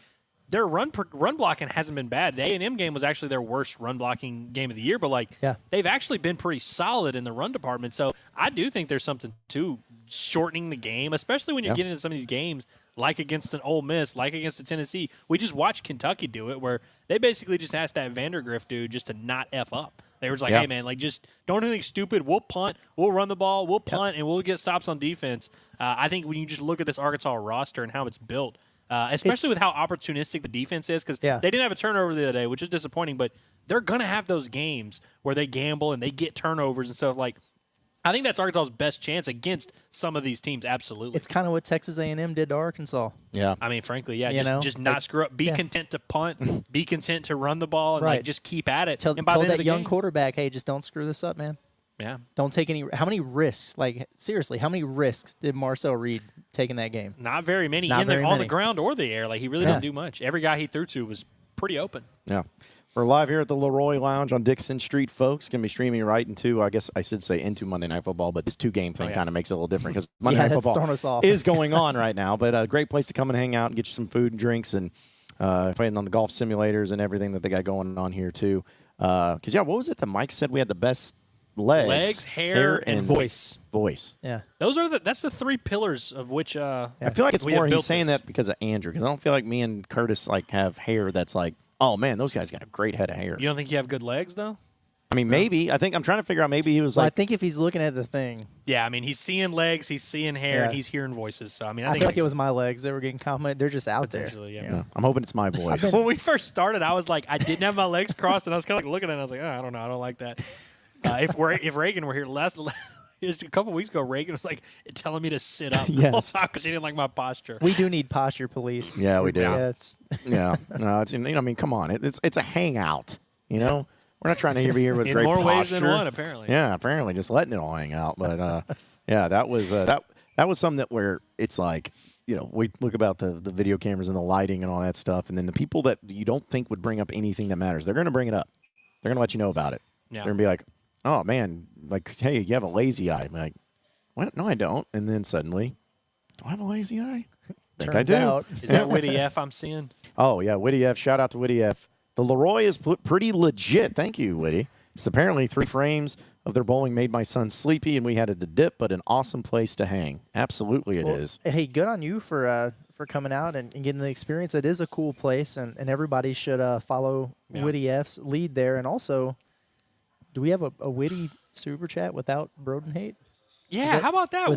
their run blocking hasn't been bad. The A&M game was actually their worst run blocking game of the year, but they've actually been pretty solid in the run department. So I do think there's something to shortening the game, especially when you get into some of these games like against an Ole Miss, like against a Tennessee. We just watched Kentucky do it where they basically just asked that Vandergrift dude just to not F up. They were just like, hey, man, just don't do anything stupid. We'll punt. We'll run the ball. We'll punt, and we'll get stops on defense. I think when you just look at this Arkansas roster and how it's built, especially with how opportunistic the defense is, because they didn't have a turnover the other day, which is disappointing, but they're going to have those games where they gamble and they get turnovers and stuff I think that's Arkansas's best chance against some of these teams, absolutely. It's kind of what Texas A&M did to Arkansas. Yeah. I mean, frankly, just not screw up. Be content to punt. Be content to run the ball and just keep at it. Tell that young quarterback, hey, just don't screw this up, man. Yeah. Don't take any – how many risks? Seriously, how many risks did Marcel Reed take in that game? Not very many. On the ground or the air. He really didn't do much. Every guy he threw to was pretty open. Yeah. We're live here at the LEROY Lounge on Dixon Street, folks. Going to be streaming right into, I guess I should say into Monday Night Football, but this two-game thing kind of makes it a little different because Monday Night Football is going on right now. But a great place to come and hang out and get you some food and drinks and playing on the golf simulators and everything that they got going on here, too. Because, what was it that Mike said we had the best legs, hair, and voice. Yeah. That's the 3 pillars of which I feel like it's more he's saying that because of Andrew, because I don't feel like me and Curtis have hair that's oh, man, those guys got a great head of hair. You don't think you have good legs, though? I mean, maybe. I think I'm trying to figure out maybe he was I think if he's looking at the thing. Yeah, I mean, he's seeing legs, he's seeing hair, and he's hearing voices. So, I mean, I think feel like it was my legs. They were getting complimented. They're just out there. Yeah. I'm hoping it's my voice. When we first started, I was I didn't have my legs crossed, and I was kind of looking at it, and I was like, I don't know. I don't like that. If Reagan were here just a couple weeks ago, Reagan was telling me to sit up the whole time because she didn't like my posture. We do need posture police. Yeah, we do. Yeah, No, it's. I mean, come on. It's a hangout. We're not trying to be here with in great more posture. ways than one, apparently. Yeah, apparently, just letting it all hang out. But that was that was something where it's we look about the video cameras and the lighting and all that stuff, and then the people that you don't think would bring up anything that matters, they're going to bring it up. They're going to let you know about it. Yeah. They're going to be like, oh, man, hey, you have a lazy eye. I'm like, what? No, I don't. And then suddenly, do I have a lazy eye? I think I do. Is that Witty F I'm seeing? Oh, yeah, Witty F. Shout out to Witty F. The LEROY is pretty legit. Thank you, Witty. It's apparently 3 frames of their bowling made my son sleepy, and we had it to dip, but an awesome place to hang. Absolutely it is. Hey, good on you for coming out and getting the experience. It is a cool place, and everybody should follow Witty F's lead there. And also, do we have a Witty super chat without Broden hate? Yeah, how about that?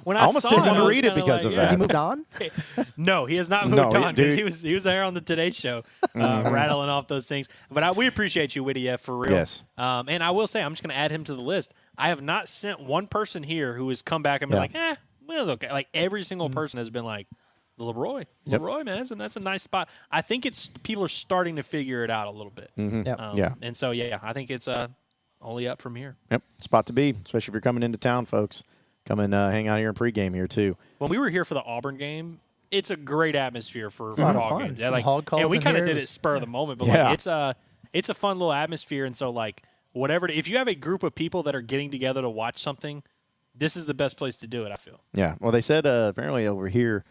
When I almost saw didn't it, I was read it kinda because of yeah. Has he that. moved on? No, he has not moved on because he was there on the Today Show, rattling off those things. But we appreciate you, Whitty F, for real. Yes. And I will say, I'm just going to add him to the list. I have not sent one person here who has come back and been like, well, okay. Like every single person has been like, the LEROY, man, that's a nice spot. I think people are starting to figure it out a little bit. Yep. And so I think it's only up from here. Yep, spot to be, especially if you're coming into town, folks. Come and hang out here in pregame here too. When we were here for the Auburn game, it's a great atmosphere for a lot of hog fun. games. Some Like, hog calls and we in kind of here. did it spur of the moment, but Yeah. like it's a fun little atmosphere. And so like whatever, if you have a group of people that are getting together to watch something, this is the best place to do it. I feel. Yeah. Well, they said apparently over here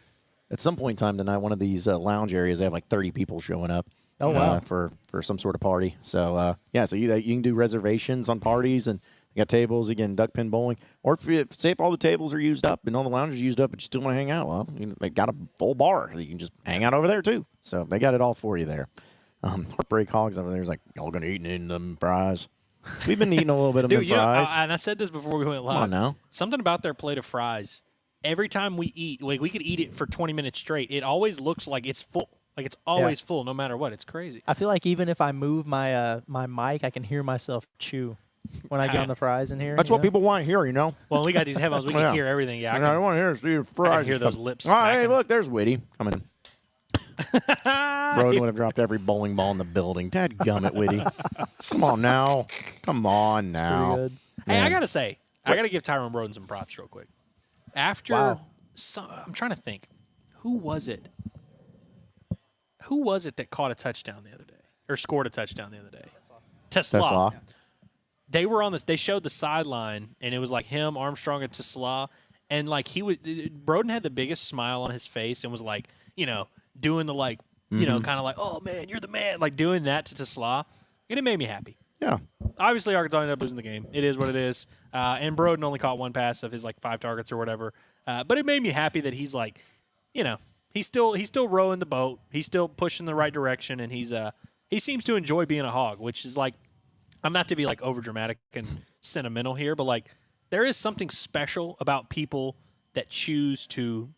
at some point in time tonight, one of these lounge areas, they have like 30 people showing up. Oh, wow. For some sort of party. So so you can do reservations on parties and. You got tables, again, duck pin bowling. Or if all the tables are used up and all the lounges are used up, but you still want to hang out, well, they got a full bar. You can just hang out over there, too. So they got it all for you there. Heartbreak Hogs over there is like, y'all going to eat in them fries. We've been eating a little bit of them fries. And I said this before we went live. Come on now. Something about their plate of fries, every time we eat, like we could eat it for 20 minutes straight, it always looks like it's full. Like it's always full no matter what. It's crazy. I feel like even if I move my my mic, I can hear myself chew when I get on the fries in here. That's what people want to hear, Well, we got these headphones. We can hear everything. Yeah, I want to hear see your fries. I can hear those lips Oh, hey, smacking. look, there's Whitty coming. Broden would have dropped every bowling ball in the building. Dadgummit, Whitty. Come on now. Come on now. Pretty good. Hey, I got to say, I got to give Tyrone Broden some props real quick. After, I'm trying to think, who was it that caught a touchdown the other day or scored a touchdown the other day? Tesla. They were on this. They showed the sideline, and it was like him, Armstrong, and Tesla, and like Broden had the biggest smile on his face and was like, doing the like, kind of like, oh man, you're the man, like doing that to Tesla, and it made me happy. Yeah. Obviously, Arkansas ended up losing the game. It is what it is. And Broden only caught one pass of his like 5 targets or whatever. But it made me happy that he's like, he's still rowing the boat. He's still pushing the right direction, and he seems to enjoy being a hog, which is like, I'm not to be like over dramatic and sentimental here, but like there is something special about people that choose to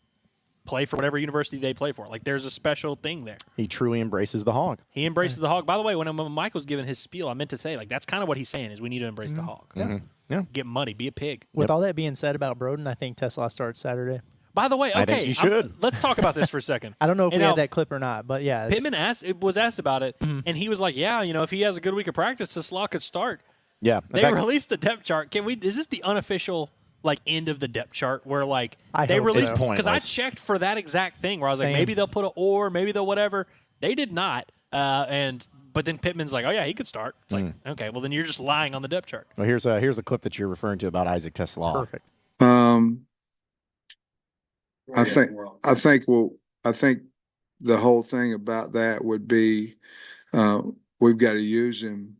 play for whatever university they play for. Like there's a special thing there. He truly embraces the hog. He embraces the hog. By the way, when Mike was giving his spiel, I meant to say like that's kind of what he's saying is we need to embrace the hog. Yeah. Get money, be a pig. With all that being said about Broden, I think Tesla starts Saturday. By the way, I think you should. Let's talk about this for a second. I don't know if we now, had that clip or not, but yeah. Pittman was asked about it, and he was like, yeah, if he has a good week of practice, Tesla could start. Yeah. They released the depth chart. Is this the unofficial like end of the depth chart where like they released because I checked for that exact thing where I was like maybe they'll put an or, maybe they'll whatever. They did not. But then Pittman's like, oh yeah, he could start. It's like, okay, well then you're just lying on the depth chart. Well, here's the clip that you're referring to about Isaac Tesla. Perfect. I think the whole thing about that would be we've got to use him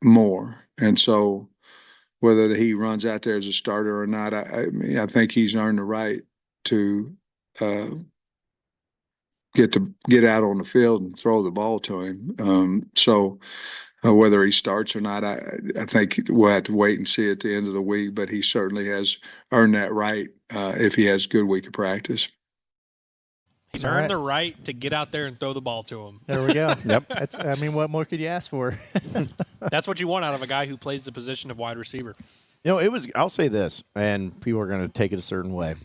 more, and so whether he runs out there as a starter or not, I mean, I think he's earned the right to get out on the field and throw the ball to him. So whether he starts or not, I think we'll have to wait and see at the end of the week, but he certainly has earned that right if he has a good week of practice. He's earned the right to get out there and throw the ball to him. There we go. Yep. What more could you ask for? That's what you want out of a guy who plays the position of wide receiver. I'll say this, and people are going to take it a certain way.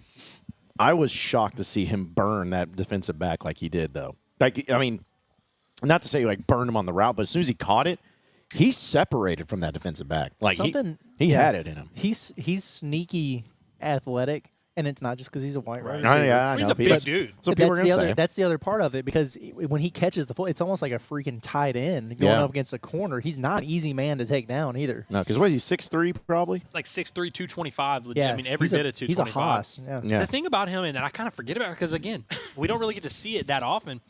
I was shocked to see him burn that defensive back like he did, though. Like, I mean, not to say like burned him on the route, but as soon as he caught it, he separated from that defensive back. Like he had it in him. He's sneaky athletic, and it's not just because he's a white receiver. I he's know. a big dude. So That's the other part of it, because when he catches the foot, it's almost like a freaking tight end going up against a corner. He's not an easy man to take down either. No, because what is he, 6'3", probably? Like 6'3", 225. Legit. Yeah, I mean, every bit of 225. He's a hoss. Yeah. The thing about him, and I kind of forget about it because, again, we don't really get to see it that often,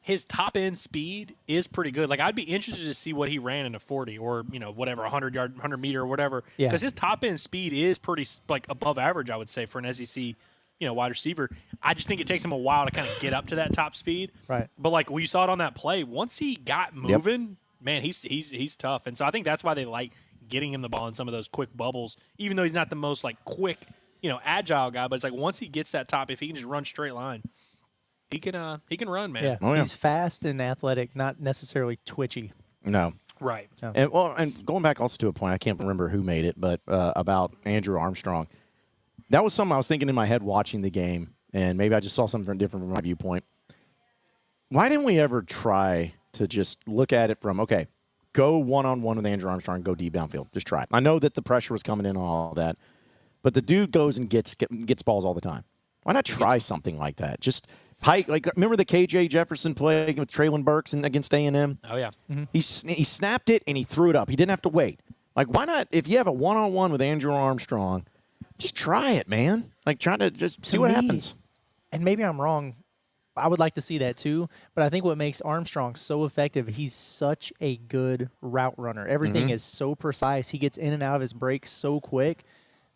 his top-end speed is pretty good. Like, I'd be interested to see what he ran in a 40 or, whatever, 100-meter or whatever. Yeah. Because his top-end speed is pretty, like, above average, I would say, for an SEC wide receiver. I just think it takes him a while to kind of get up to that top speed. Right. But like we saw it on that play, once he got moving, man, he's tough. And so I think that's why they like getting him the ball in some of those quick bubbles, even though he's not the most like quick, agile guy. But it's like once he gets that top, if he can just run straight line, he can run, man. Yeah, he's fast and athletic, not necessarily twitchy. No. Right. No. And going back also to a point, I can't remember who made it, but about Andrew Armstrong. That was something I was thinking in my head watching the game, and maybe I just saw something different from my viewpoint. Why didn't we ever try to just look at it from, okay, go one-on-one with Andrew Armstrong, go deep downfield. Just try it. I know that the pressure was coming in and all that, but the dude goes and gets balls all the time. Why not try something like that? Just hike. Like, remember the KJ Jefferson play with Traylon Burks against A&M? Oh, yeah. Mm-hmm. He snapped it, and he threw it up. He didn't have to wait. Like, why not, if you have a one-on-one with Andrew Armstrong, just try it, man. Like, try to just see what happens. And maybe I'm wrong. I would like to see that too, but I think what makes Armstrong so effective, he's such a good route runner. Everything is so precise. He gets in and out of his breaks so quick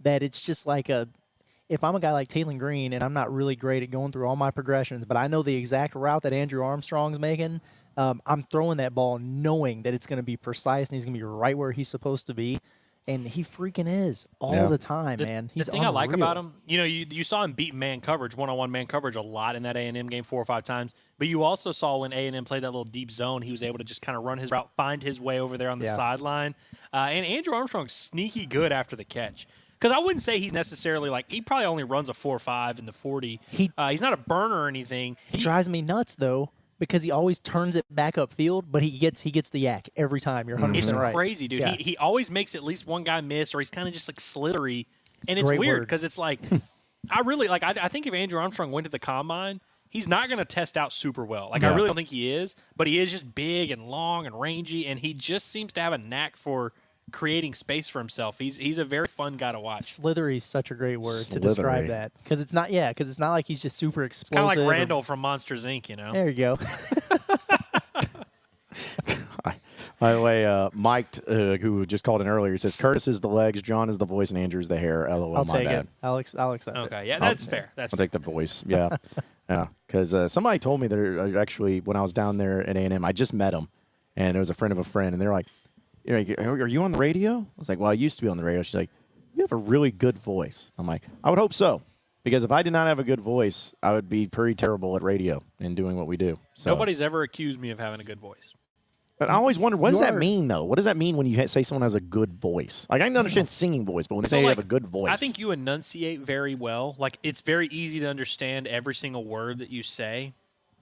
that it's just like if I'm a guy like Taylon Green and I'm not really great at going through all my progressions, but I know the exact route that Andrew Armstrong's making, I'm throwing that ball knowing that it's going to be precise and he's going to be right where he's supposed to be. And he freaking is all the time, man. He's the thing unreal. I like about him, you saw him beat man coverage, one-on-one man coverage a lot in that A&M game 4 or 5 times. But you also saw when A&M played that little deep zone, he was able to just kind of run his route, find his way over there on the sideline. And Andrew Armstrong's sneaky good after the catch. Because I wouldn't say he's necessarily he probably only runs a 4.5 in the 40. He's not a burner or anything. He drives me nuts, though, because he always turns it back upfield, but he gets the yak every time. You're 100% right. It's crazy, dude. Yeah. He always makes at least one guy miss, or he's kind of just slithery, and it's Great weird word. because it's like I think if Andrew Armstrong went to the combine, he's not going to test out super well. I really don't think he is, but he is just big and long and rangy, and he just seems to have a knack for creating space for himself. He's a very fun guy to watch. Slithery is such a great word to describe that, because it's not like he's just super explosive. It's kind of like Randall from Monsters Inc. There you go. By the way, Mike, who just called in earlier, says Curtis is the legs, John is the voice, and Andrew is the hair. LOL, I'll my take bad. it. I'll accept it. Okay, yeah, that's fair. I'll take the voice. Yeah, yeah. Because somebody told me that actually when I was down there at A&M, I just met him, and it was a friend of a friend, and they're like, "Are you on the radio?" I was like, "Well, I used to be on the radio." She's like, "You have a really good voice." I'm like, "I would hope so." Because if I did not have a good voice, I would be pretty terrible at radio and doing what we do. So. Nobody's ever accused me of having a good voice. But I always wondered, what does that mean, though? What does that mean when you say someone has a good voice? Like, I can understand singing voice, but when they say you have a good voice. I think you enunciate very well. Like, it's very easy to understand every single word that you say.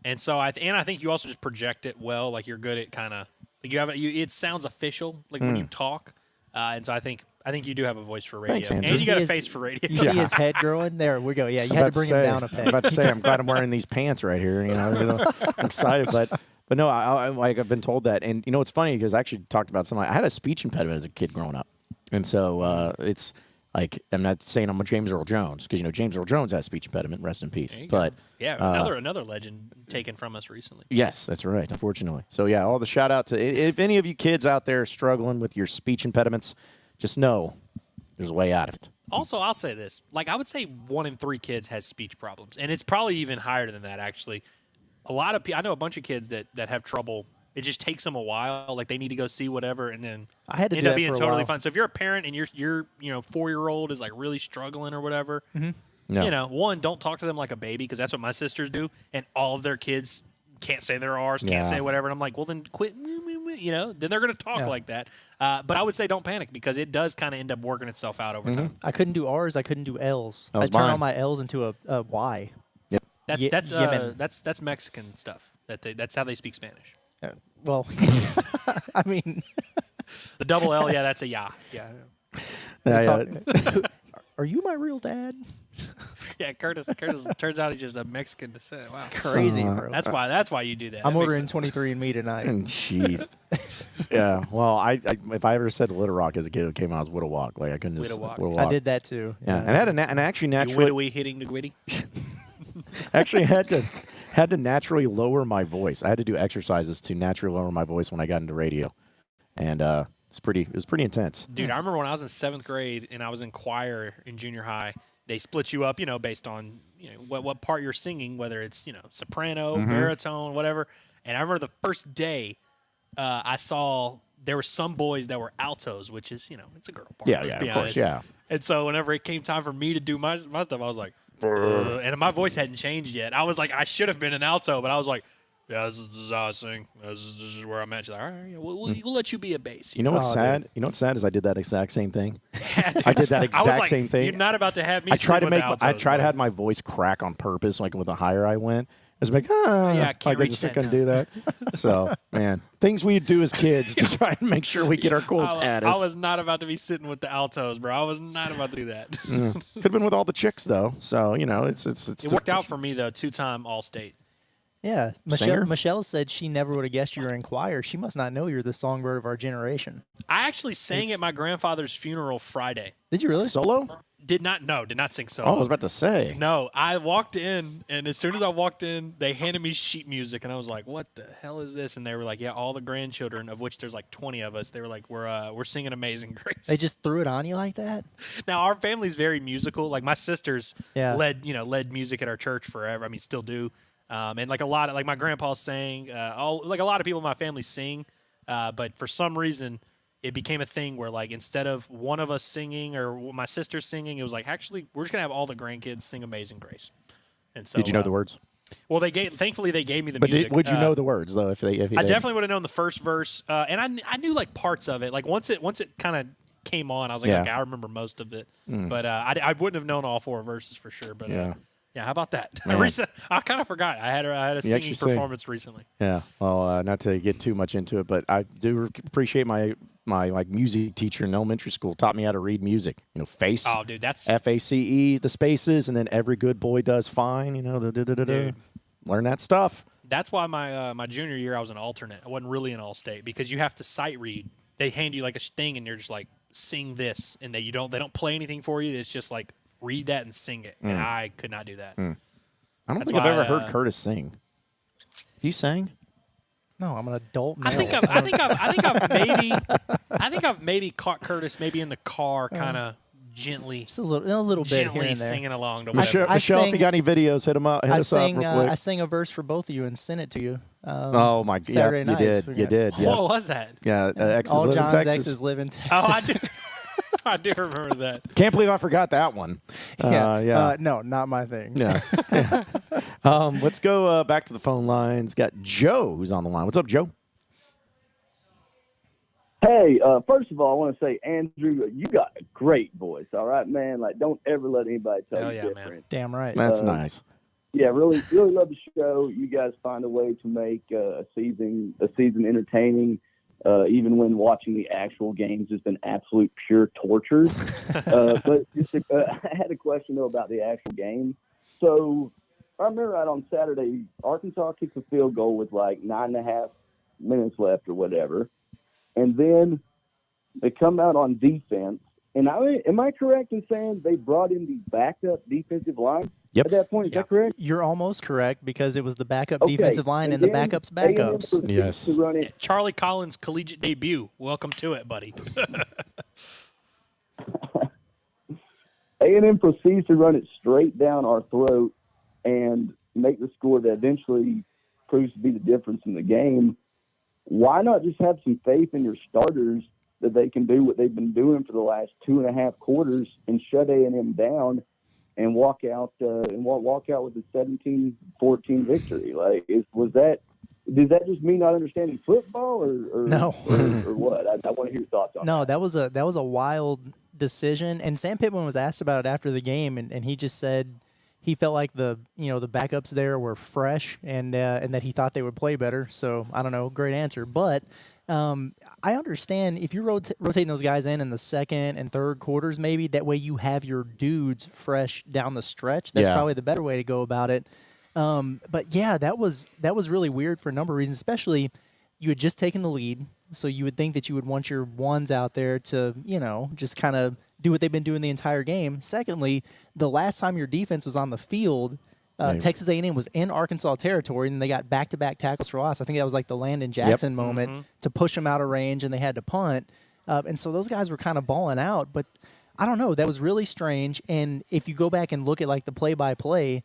And so I think you also just project it well. Like, you're good at kind of, it sounds official, like when you talk. And so I think you do have a voice for radio. Thanks, Andrew. And you got a face for radio. You see his head growing? There we go. Yeah, you had to bring him down a peg. I'm about to say, I'm glad I'm wearing these pants right here. I'm excited, but no, I've been told that. And it's funny because I actually talked about something. I had a speech impediment as a kid growing up, and so it's like, I'm not saying I'm a James Earl Jones, because James Earl Jones has a speech impediment. Rest in peace. But yeah, another legend taken from us recently. Yes, that's right. Unfortunately, so yeah, all the shout out to if any of you kids out there are struggling with your speech impediments, just know there's a way out of it. Also, I'll say this: I would say 1 in 3 kids has speech problems, and it's probably even higher than that. Actually, a lot of I know a bunch of kids that have trouble. It just takes them a while. Like, they need to go see whatever, and then I had to end do up that being for a totally while. fine. So if you're a parent and your 4-year-old is really struggling or whatever, No. one, don't talk to them like a baby, because that's what my sisters do, and all of their kids can't say their R's, can't say whatever, and I'm like, well, then quit. Then they're going to talk like that. But I would say don't panic, because it does kind of end up working itself out over time. I couldn't do R's. I couldn't do L's. That was I turn mine. all my L's into a Y. Yep. Yemen. That's Mexican stuff. That's how they speak Spanish. Well, I mean, The double L, yeah, that's a ya. Yeah. Are you my real dad? Yeah, Curtis turns out he's just of Mexican descent. Wow. Crazy, bro. That's why you do that. I'm That makes ordering sense. 23andMe tonight. Jeez. Yeah. Well, I if I ever said Little Rock as a kid, it came out as Widow Walk. Like, I couldn't just Widow Walk. Widow I Walk. did that too. Yeah, and I had an actually You naturally widowy hitting the gwitty. actually had to naturally lower my voice. I had to do exercises to naturally lower my voice when I got into radio, and it was pretty intense. Dude, I remember when I was in 7th grade and I was in choir in junior high. They split you up, based on what part you're singing, whether it's soprano, baritone, whatever. And I remember the first day I saw there were some boys that were altos, which is, it's a girl part. Yeah, let's yeah, be of honest. course, yeah. And so whenever it came time for me to do my stuff, I was like, and my voice hadn't changed yet. I was like, I should have been an alto, but I was like, yeah, this is how I sing. This is where I'm at. She's like, all right, yeah, we'll let you be a bass. You know what's sad? Dude. You know what's sad is I did that exact same thing. I did that exact same thing. You're not about to have me. I tried sing to with make. altos, I tried to bro. have my voice crack on purpose, like with the higher I went. I was like, Yeah, I can't like I reach just that couldn't do that. So, man, things we do as kids to try and make sure we get our cool status. I was not about to be sitting with the altos, bro. I was not about to do that. Could have been with all the chicks though. So it's It worked out for me though. 2-time All-State. Yeah, Singer? Michelle said she never would have guessed you were in choir. She must not know you're the songbird of our generation. I actually sang at my grandfather's funeral Friday. Did you really? Solo? Did not sing solo. Oh, I was about to say. No, I walked in, and as soon as I walked in, they handed me sheet music, and I was like, "What the hell is this?" And they were like, "Yeah, all the grandchildren, of which there's like 20 of us, they were like, we're singing Amazing Grace." They just threw it on you like that? Now our family's very musical. Like my sisters Yeah. led music at our church forever. I mean, still do. And like a lot of like my grandpa sang. A lot of people in my family sing, but for some reason, it became a thing where like instead of one of us singing or my sister singing, it was like actually we're just gonna have all the grandkids sing Amazing Grace. And so Did you know the words? Well, thankfully they gave me the But music. would you know the words though? If I did? definitely would have known the first verse, and I knew like parts of it. Like once it kind of came on, I was like, Yeah. okay, I remember most of it. But I wouldn't have known all 4 verses for sure. But Yeah. yeah, how about that? Man. I kind of forgot. I had a singing actually sing. performance recently. Yeah. Well, not to get too much into it, but I do appreciate my like music teacher in elementary school taught me how to read music. Face. Oh, dude, that's FACE, the spaces, and then every good boy does fine. The da-da-da-da. Dude. Learn that stuff. That's why my junior year I was an alternate. I wasn't really an all-state because you have to sight read. They hand you like a thing and you're just like sing this, and they don't play anything for you. It's just like read that and sing it, and I could not do that. I don't That's think I've ever why, heard Curtis sing. You sang? No, I'm an adult male. I think I've maybe caught Curtis maybe in the car, kind of gently, Just a little bit here gently and there. singing along to Michelle, whatever. Michelle, if sang- you got any videos, hit them up. Hit us up real quick. I sang a verse for both of you and sent it to you. Oh my God! Saturday You nights. did. You did. Yeah. What was that? Yeah. Exes All live in John's Texas. exes live in Texas. Oh, I do. I do remember that. Can't believe I forgot that one. Yeah. No, not my thing. Yeah. Let's go back to the phone lines. Got Joe who's on the line. What's up, Joe? Hey, first of all, I want to say, Andrew, you got a great voice, all right, man? Like, don't ever let anybody tell Hell you yeah, different. man. Damn right. That's nice. Yeah, really love the show. You guys find a way to make a season entertaining, even when watching the actual games has been absolute pure torture. But just I had a question, though, about the actual game. So I remember right on Saturday, Arkansas kicked a field goal with like 9.5 minutes left or whatever. And then they come out on defense. And am I correct in saying they brought in the backup defensive line at that point? Is that correct? You're almost correct because it was the backup Okay, defensive line and the then backups' A&M backups. proceeds Yes. to run it. Charlie Collins' collegiate debut. Welcome to it, buddy. A&M proceeds to run it straight down our throat and make the score that eventually proves to be the difference in the game. Why not just have some faith in your starters that they can do what they've been doing for the last 2.5 quarters and shut A&M down and walk out with a 17-14 victory? Like, does that just mean not understanding football or No. or what? I want to hear your thoughts on that. No, that was a wild decision. And Sam Pittman was asked about it after the game, and he just said he felt like the backups there were fresh and that he thought they would play better. So I don't know, great answer. But I understand if you're rotating those guys in the second and third quarters, maybe that way you have your dudes fresh down the stretch. That's probably the better way to go about it. But yeah, that was really weird for a number of reasons, especially you had just taken the lead. So you would think that you would want your ones out there to, just kind of do what they've been doing the entire game. Secondly, the last time your defense was on the field, Texas A&M was in Arkansas territory, and they got back-to-back tackles for loss. I think that was like the Landon Jackson moment to push them out of range, and they had to punt. And so those guys were kind of balling out. But I don't know. That was really strange. And if you go back and look at like the play-by-play,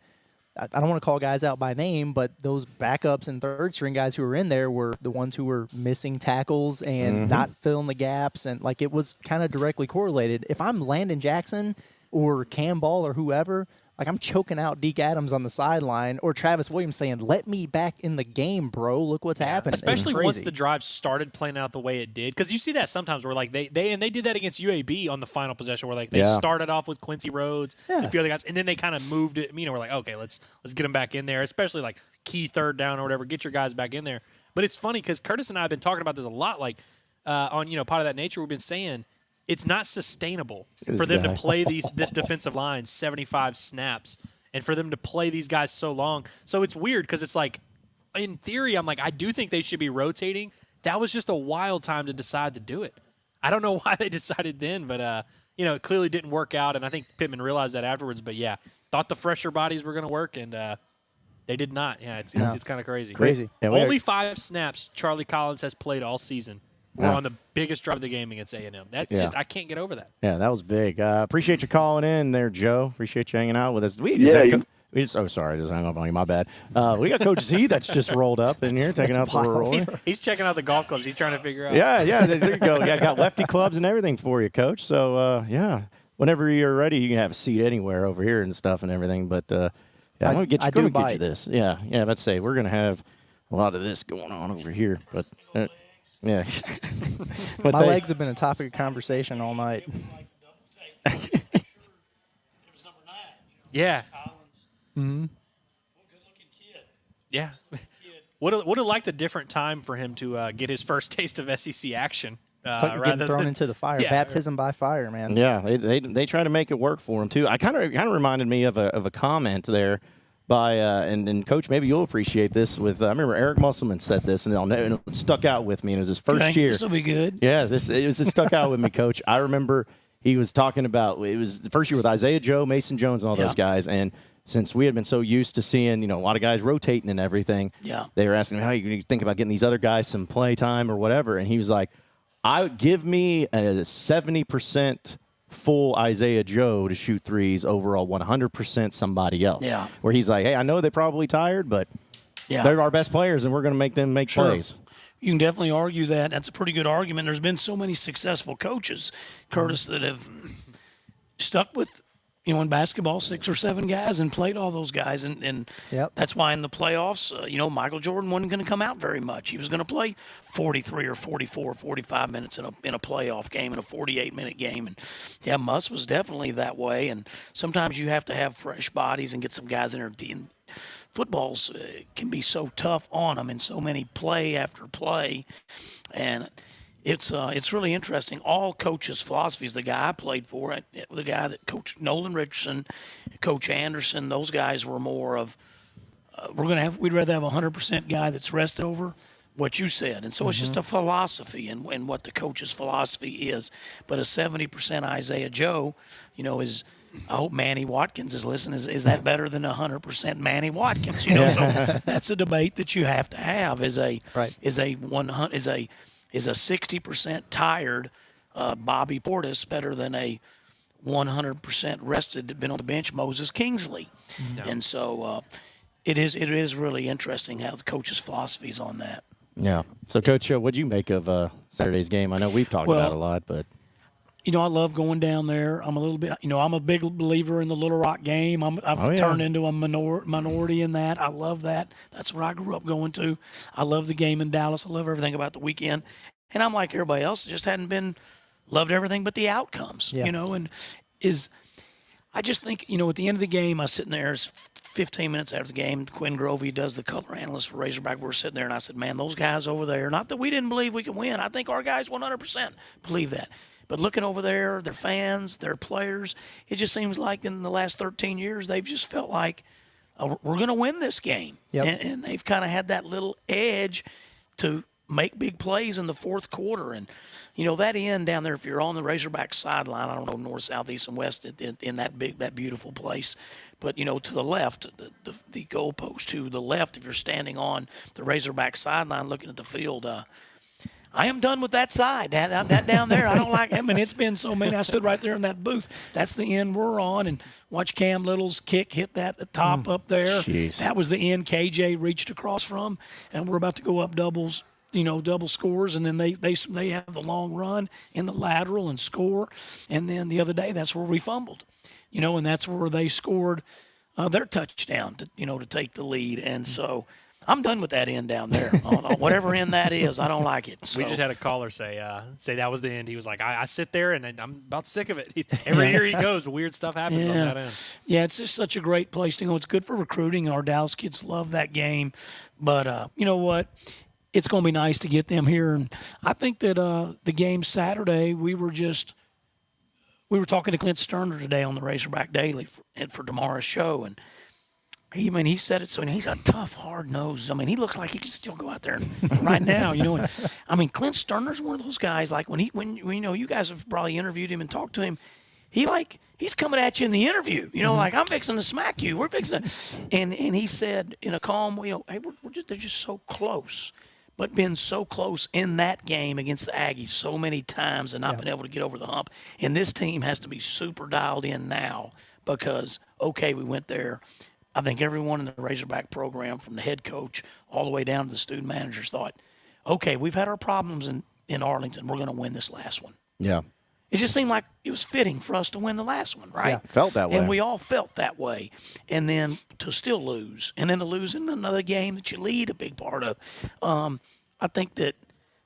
I don't want to call guys out by name, but those backups and third string guys who were in there were the ones who were missing tackles and not filling the gaps. And like, it was kind of directly correlated. If I'm Landon Jackson or Cam Ball or whoever, like, I'm choking out Deke Adams on the sideline, or Travis Williams saying, "Let me back in the game, bro. Look what's happening." Especially once the drive started playing out the way it did, because you see that sometimes where like they did that against UAB on the final possession, where like they started off with Quincy Rhodes, a few other guys, and then they kind of moved it. We're like, okay, let's get them back in there, especially like key third down or whatever. Get your guys back in there. But it's funny because Curtis and I have been talking about this a lot, like on Part of That Nature. We've been saying it's not sustainable for them to play this defensive line 75 snaps. And for them to play these guys so long. So it's weird because it's like, in theory, I'm like, I do think they should be rotating. That was just a wild time to decide to do it. I don't know why they decided then, but, it clearly didn't work out. And I think Pittman realized that afterwards. But, yeah, thought the fresher bodies were going to work, and they did not. Yeah, it's kind of crazy. Crazy. Yeah, Only 5 snaps Charlie Collins has played all season. We're on the biggest drive of the game against A&M. That's just, I can't get over that. Yeah, that was big. Appreciate you calling in there, Joe. Appreciate you hanging out with us. Sorry, I just hung up on you. My bad. We got Coach Z that's just rolled up in here, taking out the roll. He's checking out the golf clubs. He's trying to figure out. Yeah, there you go. Yeah, got lefty clubs and everything for you, Coach. So, whenever you're ready, you can have a seat anywhere over here and stuff and everything. But, I'm going to get you this. Yeah, let's say we're going to have a lot of this going on over here. But, yeah. But my legs have been a topic of conversation all night. Yeah. Mm-hmm. Yeah. Would have liked a different time for him to get his first taste of SEC action. It's like getting thrown into the fire. Baptism by fire, man. Yeah, they try to make it work for him too. I kind of reminded me of a comment there by and Coach, maybe you'll appreciate this. With I remember Eric Musselman said this, and it stuck out with me. And it was his first year. This will be good. Yeah, it stuck out with me, Coach. I remember he was talking about it was the first year with Isaiah Joe, Mason Jones, and all those guys, and since we had been so used to seeing, a lot of guys rotating and everything, they were asking him, how you think about getting these other guys some play time or whatever, and he was like, give me a 70% full Isaiah Joe to shoot threes over a 100% somebody else. Yeah. Where he's like, hey, I know they're probably tired, but they're our best players, and we're going to make them make plays. You can definitely argue that. That's a pretty good argument. There's been so many successful coaches, Curtis, that have stuck with, in basketball, 6 or 7 guys and played all those guys. And that's why in the playoffs, Michael Jordan wasn't going to come out very much. He was going to play 43 or 44, 45 minutes in a playoff game, in a 48-minute game. And, Muss was definitely that way. And sometimes you have to have fresh bodies and get some guys in there. And footballs can be so tough on them, and so many play after play. And it's really interesting. All coaches' philosophies. The guy I played for, the guy that Coach Nolan Richardson, Coach Anderson, those guys were more of we'd rather have a 100% guy that's rested over what you said. And so it's just a philosophy and what the coach's philosophy is. But a 70% Isaiah Joe, is I hope Manny Watkins is listening. Is that better than 100% Manny Watkins? So that's a debate that you have to have. Is a 60% tired Bobby Portis better than a 100% rested, been on the bench Moses Kingsley? No. And so it is really interesting how the coach's philosophy is on that. Yeah. So, Coach, what'd you make of Saturday's game? I know we've talked about it a lot, but I love going down there. I'm a little bit, I'm a big believer in the Little Rock game. I've turned into a minority in that. I love that. That's what I grew up going to. I love the game in Dallas. I love everything about the weekend. And I'm like everybody else, just loved everything but the outcomes, and I just think, at the end of the game, I was sitting there, it's 15 minutes after the game, Quinn Grovey does the color analyst for Razorback. We're sitting there, and I said, man, those guys over there, not that we didn't believe we could win. I think our guys 100% believe that. But looking over there, their fans, their players, it just seems like in the last 13 years, they've just felt like we're going to win this game. Yep. And they've kind of had that little edge to make big plays in the fourth quarter. And, that end down there, if you're on the Razorback sideline, I don't know, north, south, east, and west in that beautiful place. But, to the left, the goalpost to the left, if you're standing on the Razorback sideline looking at the field, I am done with that side. That down there, I don't like. I mean, it's been so many. I stood right there in that booth. That's the end we're on, and watch Cam Little's kick hit that top up there. Jeez. That was the end KJ reached across from, and we're about to go up doubles. Double scores, and then they have the long run in the lateral and score, and then the other day that's where we fumbled, and that's where they scored their touchdown to take the lead, and so I'm done with that end down there. On whatever end that is, I don't like it. So. We just had a caller say that was the end. He was like, I sit there and I'm about sick of it. Every year he goes, weird stuff happens on that end. Yeah, it's just such a great place to go. It's good for recruiting. Our Dallas kids love that game, but you know what? It's going to be nice to get them here. And I think that the game Saturday, we were talking to Clint Sterner today on the Razorback Daily for tomorrow's show. And he said it so, and he's a tough, hard-nosed. I mean, he looks like he can still go out there right now, And, I mean, Clint Sterner's one of those guys, like when you guys have probably interviewed him and talked to him, he's coming at you in the interview, like I'm fixing to smack you. We're fixing to, and he said in a calm, hey, they're just so close. But been so close in that game against the Aggies so many times and not been able to get over the hump. And this team has to be super dialed in now because, we went there. I think everyone in the Razorback program, from the head coach all the way down to the student managers, thought, we've had our problems in Arlington. We're going to win this last one. Yeah. It just seemed like it was fitting for us to win the last one, right? Yeah, felt that way. And we all felt that way. And then to still lose, and then to lose in another game that you lead a big part of. I think that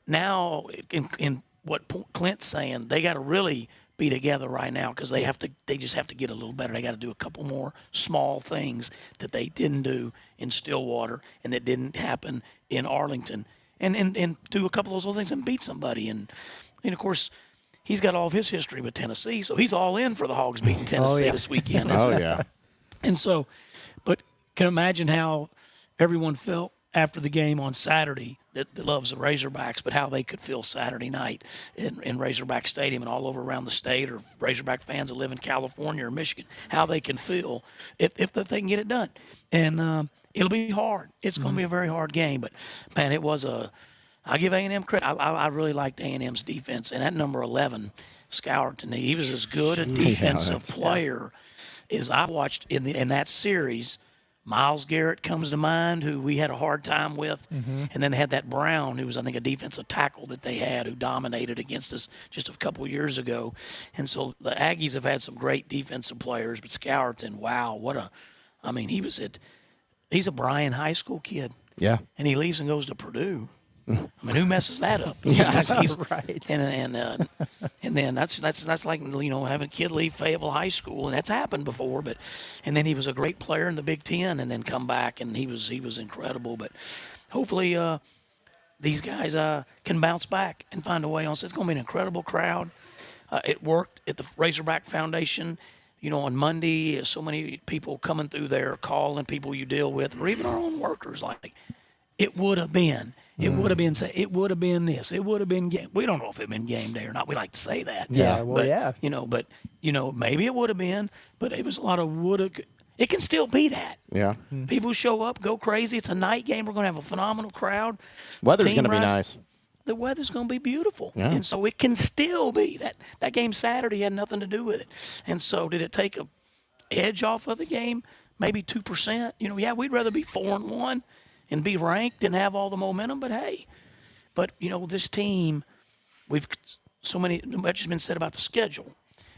now, in what Clint's saying, they got to really be together right now because they just have to get a little better. They got to do a couple more small things that they didn't do in Stillwater and that didn't happen in Arlington, and do a couple of those little things and beat somebody. And of course, he's got all of his history with Tennessee, so he's all in for the Hogs beating Tennessee this weekend. And so, but can imagine how everyone felt after the game on Saturday that loves the Razorbacks, but how they could feel Saturday night in Razorback Stadium and all over around the state, or Razorback fans that live in California or Michigan, how they can feel if they can get it done. And it'll be hard. It's going to be a very hard game, but, man, it was I give A&M credit. I really liked A&M's defense. And that number 11, Scourton, he was as good a defensive player as I watched in that series. Miles Garrett comes to mind, who we had a hard time with. And then they had that Brown, who was, I think, a defensive tackle that they had, who dominated against us just a couple of years ago. And so the Aggies have had some great defensive players. But Scourton, wow, he's a Bryan High School kid. Yeah. And he leaves and goes to Purdue. I mean, who messes that up? He's right. And then that's like having a kid leave Fayetteville High School, and that's happened before. And then he was a great player in the Big Ten, and then come back, and he was incredible. But hopefully these guys can bounce back and find a way on. So it's going to be an incredible crowd. It worked at the Razorback Foundation. On Monday, so many people coming through there, calling people you deal with, or even our own workers. Like, it would have been. It would have been. It would have been this. It would have been. We don't know if it had been game day or not. We like to say that. Yeah. Well, but, maybe it would have been. But it was a lot of woulda. It can still be that. Yeah. People show up, go crazy. It's a night game. We're going to have a phenomenal crowd. Weather's going to be nice. The weather's going to be beautiful. Yeah. And so it can still be. That game Saturday had nothing to do with it. And so did it take a edge off of the game? Maybe 2%. We'd rather be 4-1 and be ranked and have all the momentum. But, hey, this team, much has been said about the schedule.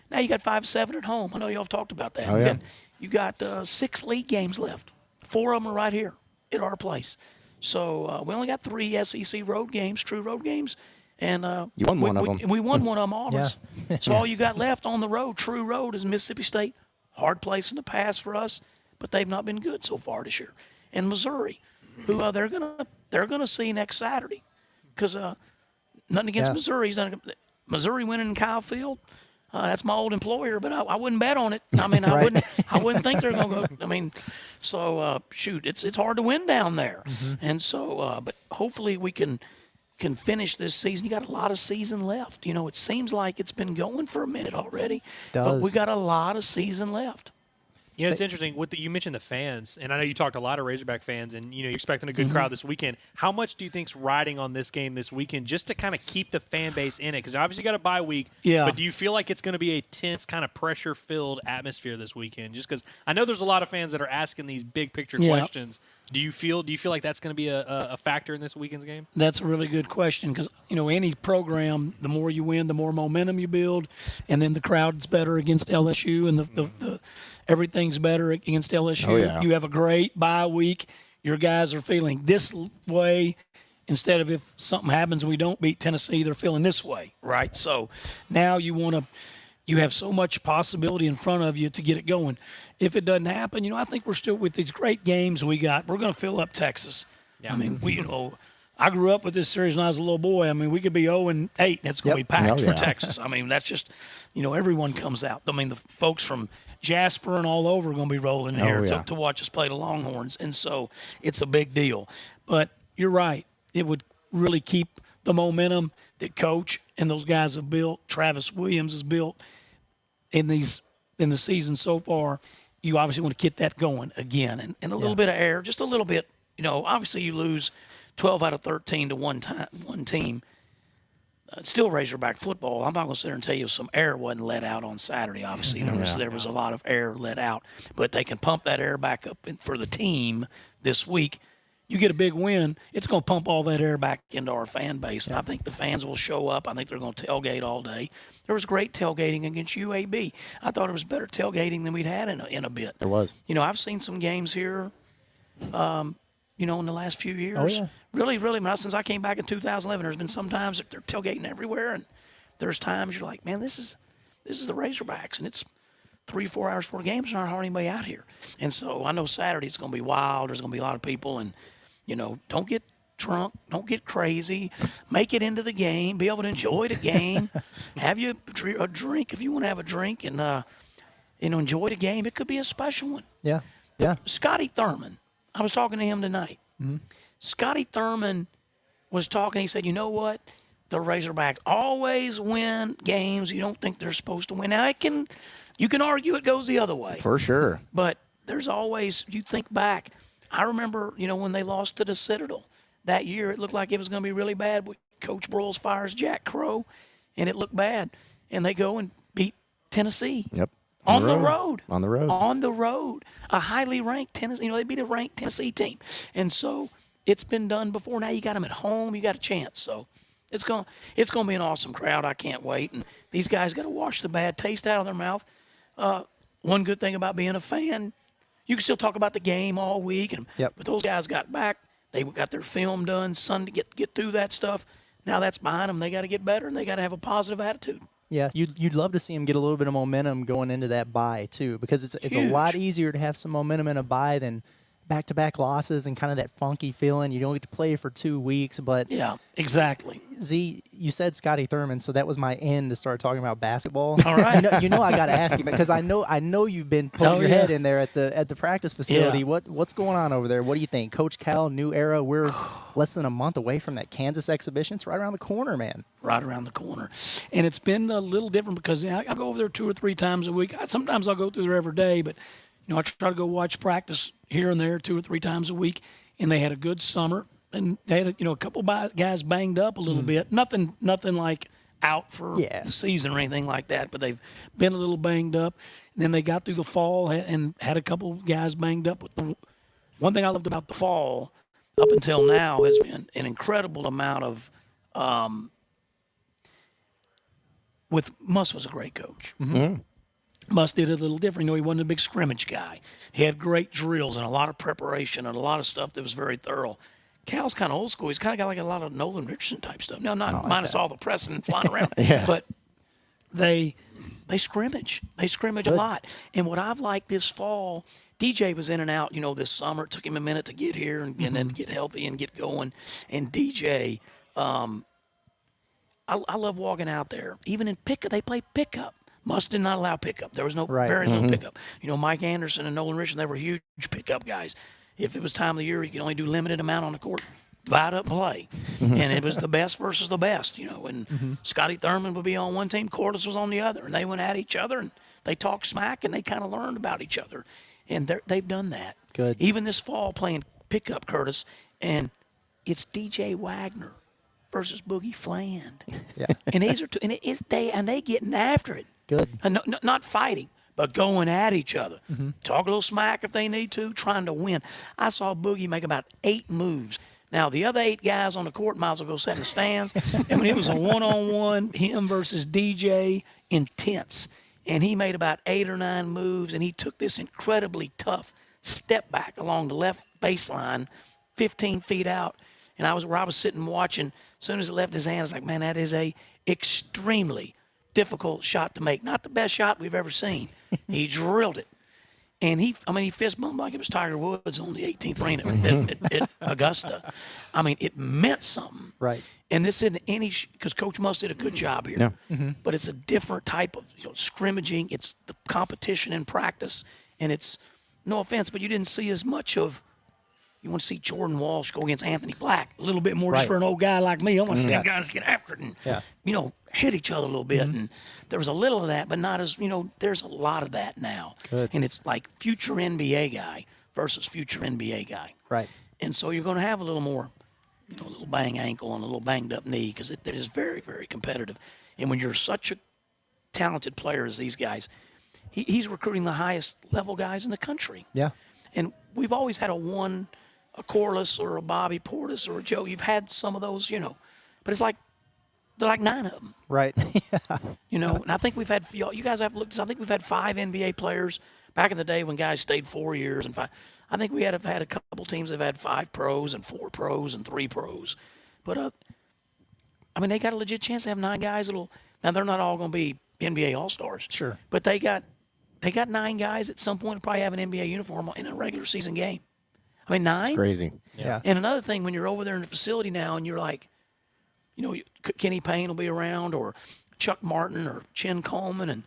Now you got 5-7 at home. I know y'all have talked about that. Oh, yeah. You got 6 league games left. 4 of them are right here at our place. So we only got 3 SEC road games, true road games. And you won one of them. We won one of them, all of us. So all you got left on the road, true road, is Mississippi State. Hard place in the past for us, but they've not been good so far this year. And Missouri, who they're gonna see next Saturday, because nothing against Missouri. Missouri winning in Kyle Field. That's my old employer, but I wouldn't bet on it. I mean, I wouldn't think they're gonna go. I mean, so shoot, it's hard to win down there, and so but hopefully we can finish this season. You got a lot of season left. It seems like it's been going for a minute already, but we got a lot of season left. Yeah, it's interesting. You mentioned the fans, and I know you talked to a lot of Razorback fans, and you're expecting a good crowd this weekend. How much do you think's riding on this game this weekend, just to kind of keep the fan base in it? Because obviously you got a bye week. Yeah. But do you feel like it's going to be a tense, kind of pressure-filled atmosphere this weekend? Just because I know there's a lot of fans that are asking these big picture questions. Do you feel like that's going to be a factor in this weekend's game? That's a really good question because, any program, the more you win, the more momentum you build, and then the crowd's better against LSU, and the everything's better against LSU. Oh, yeah. You have a great bye week. Your guys are feeling this way instead of if something happens and we don't beat Tennessee, they're feeling this way, right? So now you have so much possibility in front of you to get it going. If it doesn't happen, I think we're still with these great games we got. We're going to fill up Texas. Yeah. I mean, I grew up with this series when I was a little boy. I mean, we could be 0-8, and it's going to be packed for Texas. I mean, that's just, everyone comes out. I mean, the folks from Jasper and all over are going to be rolling here to watch us play the Longhorns, and so it's a big deal. But you're right. It would really keep the momentum that Coach and those guys have built, Travis Williams has built in the season so far. You obviously want to get that going again, and a little bit of air, just a little bit. Obviously you lose 12 out of 13 to one team. It's still Razorback football. I'm not going to sit there and tell you some air wasn't let out on Saturday. Obviously, there was a lot of air let out, but they can pump that air back up for the team this week. You get a big win, it's going to pump all that air back into our fan base. I think the fans will show up. I think they're going to tailgate all day. There was great tailgating against UAB. I thought it was better tailgating than we'd had in a bit. There was. I've seen some games here, in the last few years. Oh, yeah. Really, since I came back in 2011, there's been some times that they're tailgating everywhere, and there's times you're like, man, this is the Razorbacks, and it's 3-4 hours before the game, there's not hardly anybody out here. And so I know Saturday it's going to be wild. There's going to be a lot of people, and don't get drunk, don't get crazy, make it into the game, be able to enjoy the game, have you a drink if you want to have a drink, and enjoy the game. It could be a special one. Yeah. Scotty Thurman, I was talking to him tonight. Mm-hmm. Scotty Thurman was talking. He said, "You know what? The Razorbacks always win games you don't think they're supposed to win. Now you can argue it goes the other way For sure. but there's always, you think back. I remember, when they lost to the Citadel that year, it looked like it was going to be really bad. Coach Broyles fires Jack Crow, and it looked bad. And they go and beat Tennessee. Yep. On the road. On the road. On the road. A highly ranked Tennessee. They beat a ranked Tennessee team. And so it's been done before. Now you got them at home. You got a chance. So it's going to be an awesome crowd. I can't wait. And these guys got to wash the bad taste out of their mouth. One good thing about being a fan, you can still talk about the game all week. But those guys got back. They got their film done Sunday, get through that stuff. Now that's behind them. They got to get better, and they got to have a positive attitude. Yeah, you'd love to see them get a little bit of momentum going into that bye too, because it's a lot easier to have some momentum in a bye than back-to-back losses and kind of that funky feeling. You don't get to play for 2 weeks, but yeah, exactly. Z, you said Scotty Thurman, so that was my end to start talking about basketball. All right, you know I got to ask you because I know you've been putting your head in there at the practice facility. Yeah. What's going on over there? What do you think, Coach Cal? New era. We're less than a month away from that Kansas exhibition. It's right around the corner, man. Right around the corner, and it's been a little different because I go over there 2 or 3 times a week. Sometimes I'll go through there every day, but I try to go watch practice here and there 2 or 3 times a week, and they had a good summer, and they had a couple guys banged up a little bit. Nothing like out for the season or anything like that, but they've been a little banged up. And then they got through the fall and had a couple guys banged up. One thing I loved about the fall up until now has been an incredible amount of Muss was a great coach. Mm-hmm. Muss did it a little different. He wasn't a big scrimmage guy. He had great drills and a lot of preparation and a lot of stuff that was very thorough. Cal's kind of old school. He's kind of got like a lot of Nolan Richardson type stuff. Now, not minus all the pressing and flying around, but they scrimmage. They scrimmage a lot. And what I've liked this fall, DJ was in and out, this summer. It took him a minute to get here and then get healthy and get going. And DJ, I love walking out there. Even in pickup, they play pickup. Muss did not allow pickup. There was very little pickup. Mike Anderson and Nolan Richardson, they were huge pickup guys. If it was time of the year, you could only do limited amount on the court, divide up, play. And it was the best versus the best, And Scotty Thurman would be on one team, Corliss was on the other, and they went at each other, and they talk smack and they kind of learned about each other. And they've done that. Good. Even this fall playing pickup, Curtis, and it's DJ Wagner versus Boogie Fland. Yeah. And these are two, and they getting after it. Good. And not fighting, but going at each other. Talk a little smack if they need to, trying to win. I saw Boogie make about 8 moves. Now, the other 8 guys on the court might as well go sit in the stands. And when it was a one-on-one, him versus DJ, intense. And he made about 8 or 9 moves, and he took this incredibly tough step back along the left baseline, 15 feet out. And where I was sitting watching, as soon as it left his hand, I was like, man, that is a extremely difficult shot to make. Not the best shot we've ever seen. He drilled it. And he fist bumped like it was Tiger Woods on the 18th green at Augusta. I mean, it meant something. Right. And this isn't because Coach Muss did a good job here. Yeah. But it's a different type of scrimmaging. It's the competition in practice. And it's, no offense, but you didn't see as much of, you want to see Jordan Walsh go against Anthony Black a little bit more just for an old guy like me. I want to see guys get after it and, hit each other a little bit. And there was a little of that, but not as, there's a lot of that now. Good. And it's like future NBA guy versus future NBA guy. Right. And so you're going to have a little more, a little bang ankle and a little banged up knee because it is very, very competitive. And when you're such a talented player as these guys, he's recruiting the highest level guys in the country. Yeah. And we've always had a Corliss or a Bobby Portis or a Joe. You've had some of those, but it's like, they're like 9 of them. Right. And I think we've had, you guys have looked, I think we've had 5 NBA players back in the day when guys stayed 4 years and 5. I think we have had a couple teams that have had 5 pros and 4 pros and 3 pros. But, they got a legit chance to have 9 guys now they're not all going to be NBA All-Stars. Sure. But they got 9 guys at some point to probably have an NBA uniform in a regular season game. 9? It's crazy. Yeah. And another thing, when you're over there in the facility now and you're like, Kenny Payne will be around, or Chuck Martin, or Chin Coleman, and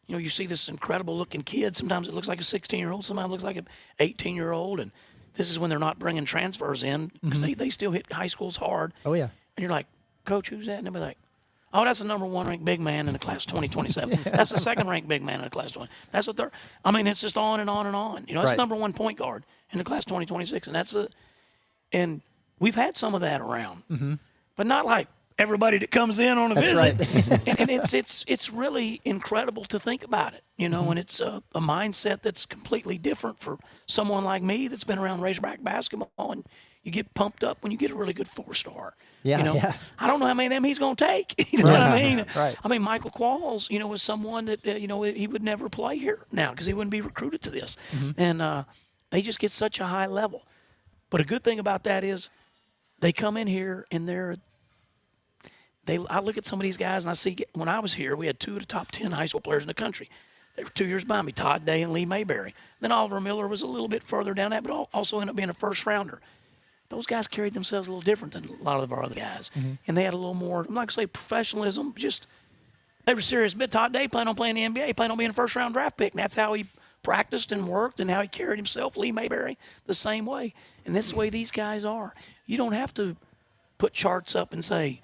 you see this incredible-looking kid. Sometimes it looks like a 16-year-old. Sometimes it looks like an 18-year-old. And this is when they're not bringing transfers in because they still hit high schools hard. Oh, yeah. And you're like, Coach, who's that? And they'll be like, oh, that's the number 1 ranked big man in the class 2027. That's the 2nd ranked big man in the class 20. That's the 3rd. It's just on and on and on. That's the number 1 point guard in the class 2026, and we've had some of that around, but not like everybody that comes in on a visit. Right. and it's really incredible to think about it, and it's a mindset that's completely different for someone like me that's been around Razorback basketball, and you get pumped up when you get a really good 4-star. Yeah. I don't know how many of them he's going to take. You know what I mean? Right. Michael Qualls, was someone that, he would never play here now because he wouldn't be recruited to this. And they just get such a high level. But a good thing about that is they come in here and I look at some of these guys and I see, when I was here, we had 2 of the top 10 high school players in the country. They were 2 years behind me, Todd Day and Lee Mayberry. Then Oliver Millar was a little bit further down that, but also ended up being a first-rounder. Those guys carried themselves a little different than a lot of our other guys. And they had a little more, I'm not going to say professionalism, just they were serious. But Todd Day planned on playing the NBA, planned on being a first-round draft pick, and that's how he practiced and worked and how he carried himself. Lee Mayberry, the same way. And that's the way these guys are. You don't have to put charts up and say,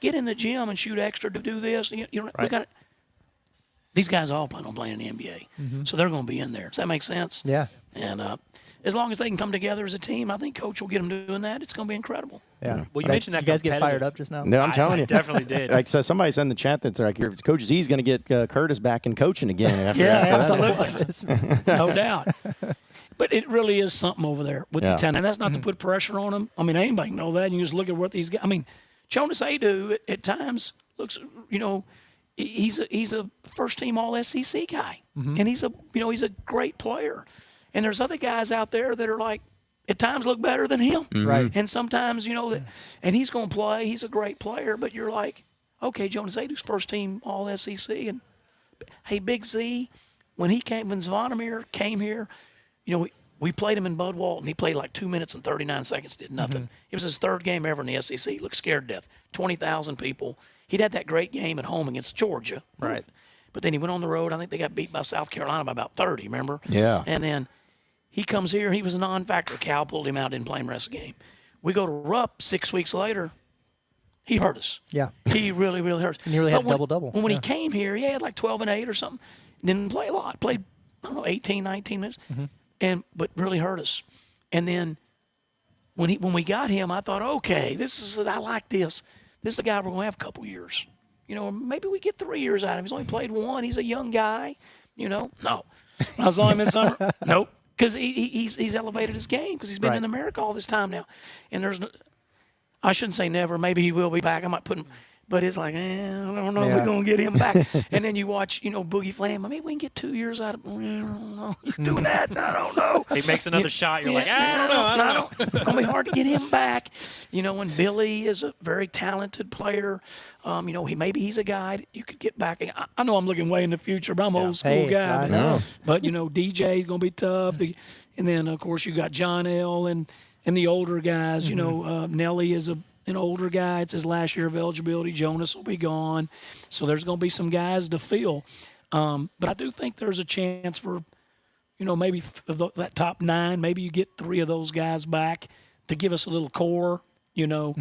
get in the gym and shoot extra to do this. We got it. These guys all plan on playing in the NBA. So they're going to be in there. Does that make sense? Yeah. And as long as they can come together as a team, I think Coach will get them doing that. It's going to be incredible. Yeah. Well, you mentioned that you guys get fired competitive- up just now? No, I'm telling I you. definitely did. Like, so somebody said in the chat that like Coach Z's going to get Curtis back in coaching again. After Absolutely. No doubt. But it really is something over there with the talent. And that's not to put pressure on them. Anybody can know that. You just look at what these guys. Jonas Adu at times looks, he's a first-team All-SEC guy. And he's a great player. And there's other guys out there that are like, at times look better than him. Right. And sometimes, and he's going to play. He's a great player. But you're like, okay, Jonas Adu's first-team All-SEC. And, hey, Big Z, when Zvonimir came here, we played him in Bud Walton. He played like 2 minutes and 39 seconds, did nothing. It was his 3rd game ever in the SEC. He looked scared to death. 20,000 people. He'd had that great game at home against Georgia. Right. But then he went on the road. I think they got beat by South Carolina by about 30, remember? Yeah. And then he comes here. He was a non-factor. Cal pulled him out, didn't play him the rest of the game. We go to Rupp 6 weeks later. He hurt us. Yeah. He really, really hurt us. He nearly had double-double. When he came here, he had like 12 and 8 or something. Didn't play a lot. Played, I don't know, 18, 19 minutes, but really hurt us. And then when we got him, I thought, okay, I like this. This is a guy we're going to have a couple years. Maybe we get 3 years out of him. He's only played one. He's a young guy. No. I saw him this summer. Nope. Because he's elevated his game because he's been in America all this time now. And I shouldn't say never. Maybe he will be back. I might put him. But it's like, I don't know if we're going to get him back. And then you watch, Boogie Flam. Maybe we can get 2 years out of him. I don't know. He's doing that. I don't know. He makes another shot. You're like, I don't know. It's going to be hard to get him back. When Billy is a very talented player, maybe he's a guy that you could get back. I know I'm looking way in the future, but I'm an old school guy. I know. But, DJ is going to be tough. And then, of course, you got John-L and the older guys. Nelly is an older guy. It's his last year of eligibility. Jonas will be gone. So there's going to be some guys to fill. But I do think there's a chance for, maybe that top 9, maybe you get 3 of those guys back to give us a little core, Do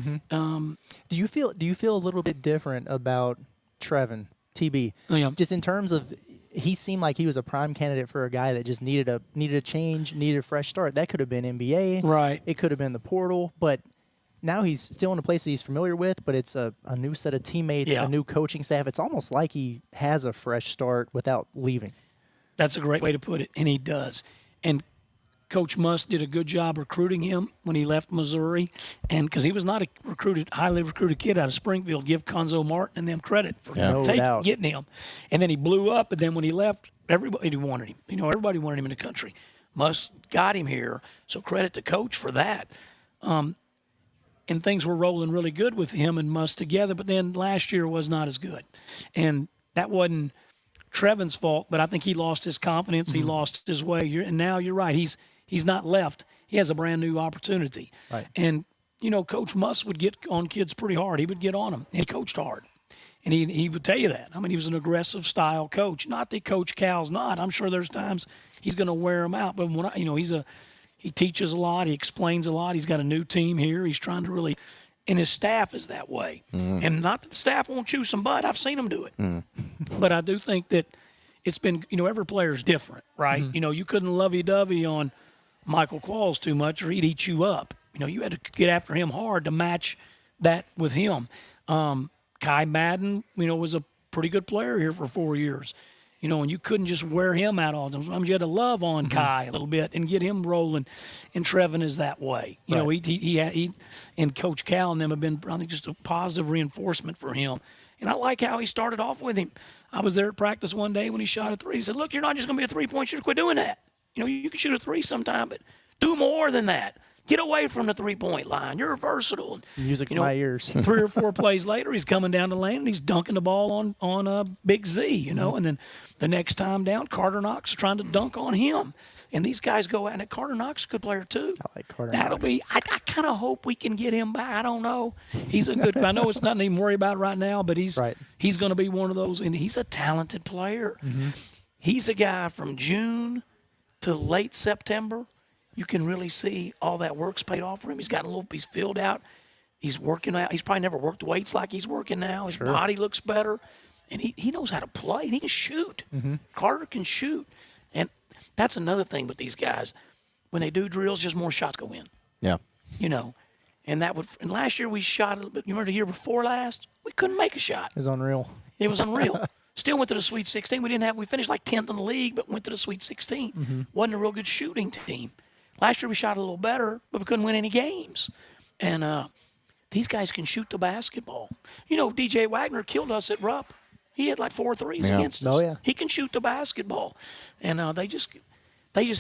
you feel a little bit different about Trevin, TB? Yeah. Just in terms of, he seemed like he was a prime candidate for a guy that just needed a change, needed a fresh start. That could have been NBA. Right. It could have been the portal, but now he's still in a place that he's familiar with, but it's a new set of teammates, a new coaching staff. It's almost like he has a fresh start without leaving. That's a great way to put it, and he does. And Coach Musk did a good job recruiting him when he left Missouri, and because he was not a highly recruited kid out of Springfield. Give Conzo Martin and them credit for getting him. And then he blew up, and then when he left, everybody wanted him. Everybody wanted him in the country. Musk got him here, so credit to Coach for that. And things were rolling really good with him and Musk together, but then last year was not as good. And that wasn't Trevin's fault, but I think he lost his confidence. He lost his way. And now you're right. He's not left. He has a brand new opportunity. Right. And, Coach Musk would get on kids pretty hard. He would get on them. And he coached hard. And he would tell you that. I mean, he was an aggressive style coach. Not that Coach Cal's not. I'm sure there's times he's going to wear them out. But, he teaches a lot. He explains a lot. He's got a new team here. He's trying to really – and his staff is that way. And not that the staff won't chew some butt. I've seen them do it. But I do think that it's been – every player's different, right? You couldn't lovey-dovey on Michael Qualls too much or he'd eat you up. You had to get after him hard to match that with him. Kai Madden, was a pretty good player here for 4 years. And you couldn't just wear him out all the time. You had to love on Kai a little bit and get him rolling. And Trevin is that way. He and Coach Cal and them have been, I think, just a positive reinforcement for him. And I like how he started off with him. I was there at practice one day when he shot a 3. He said, look, you're not just going to be a 3-point shooter. Quit doing that. You can shoot a 3 sometime, but do more than that. Get away from the 3-point line. You're versatile. Music to my ears. 3 or 4 plays later, he's coming down the lane and he's dunking the ball on Big Z, And then the next time down, Carter Knox is trying to dunk on him. And these guys go out, and Carter Knox is a good player too. I like Carter That'll Knox. be. I kind of hope we can get him back. I don't know. He's a good. I know it's nothing to even worry about right now, but he's going to be one of those, and he's a talented player. He's a guy from June to late September. You can really see all that work's paid off for him. He's filled out. He's working out. He's probably never worked weights like he's working now. His body looks better. And he knows how to play. He can shoot. Carter can shoot. And that's another thing with these guys. When they do drills, just more shots go in. Yeah. And last year we shot a little bit. You remember the year before last? We couldn't make a shot. It's unreal. It was unreal. Still went to the Sweet 16. We finished like 10th in the league, but went to the Sweet 16. Wasn't a real good shooting team. Last year we shot a little better, but we couldn't win any games. And these guys can shoot the basketball. DJ Wagner killed us at Rupp. He had like 4 threes against us. Oh, yeah. He can shoot the basketball. And they just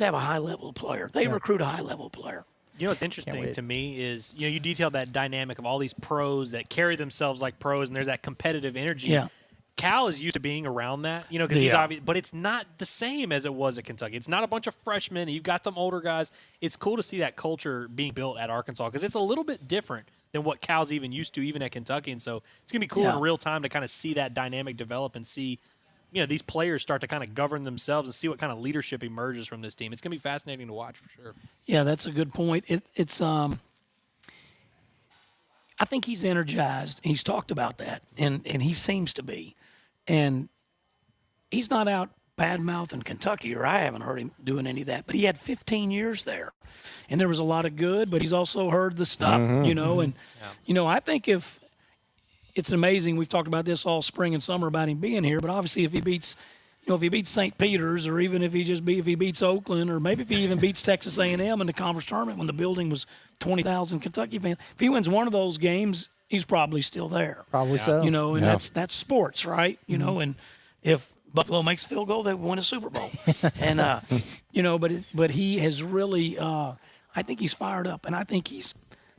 have a high-level player. They recruit a high-level player. What's interesting to me is, you detailed that dynamic of all these pros that carry themselves like pros, and there's that competitive energy. Yeah. Cal is used to being around that, because he's obvious, but it's not the same as it was at Kentucky. It's not a bunch of freshmen. You've got them older guys. It's cool to see that culture being built at Arkansas because it's a little bit different than what Cal's even used to, even at Kentucky. And so it's going to be cool in real time to kind of see that dynamic develop and see, these players start to kind of govern themselves and see what kind of leadership emerges from this team. It's going to be fascinating to watch for sure. Yeah, that's a good point. It's I think he's energized. He's talked about that, and he seems to be. And he's not out bad-mouthing Kentucky, or I haven't heard him doing any of that. But he had 15 years there, and there was a lot of good. But he's also heard the stuff, you know. And I think if it's amazing, we've talked about this all spring and summer about him being here. But obviously, if he beats St. Peter's, or even if he beats Oakland, or maybe if he even beats Texas A&M in the conference tournament when the building was 20,000 Kentucky fans, if he wins one of those games, he's probably still there. Probably so. You know, and that's sports, right? You know, and if Buffalo makes a field goal, they win a Super Bowl. And but he has really, I think he's fired up, and I think he's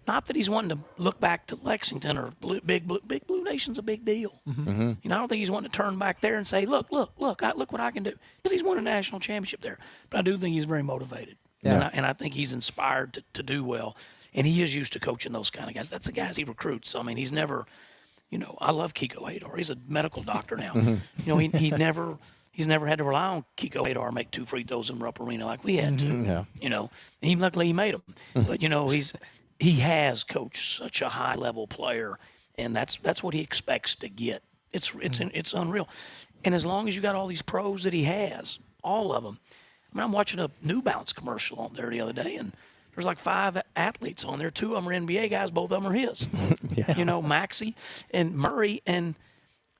not that he's wanting to look back to Lexington or Big Blue Nation's a big deal. I don't think he's wanting to turn back there and say, look what I can do, because he's won a national championship there. But I do think he's very motivated, and I think he's inspired to do well. And he is used to coaching those kind of guys. That's the guys he recruits. I mean, he's never, I love Kiko Hadar. He's a medical doctor now. He's never had to rely on Kiko Hadar to make 2 free throws in Rupp Arena like we had to. And luckily he made them. But he has coached such a high level player, and that's what he expects to get. It's unreal. And as long as you got all these pros that he has, all of them. I mean, I'm watching a New Balance commercial on there the other day, and there's like 5 athletes on there. 2 of them are NBA guys. Both of them are his. Maxey and Murray, and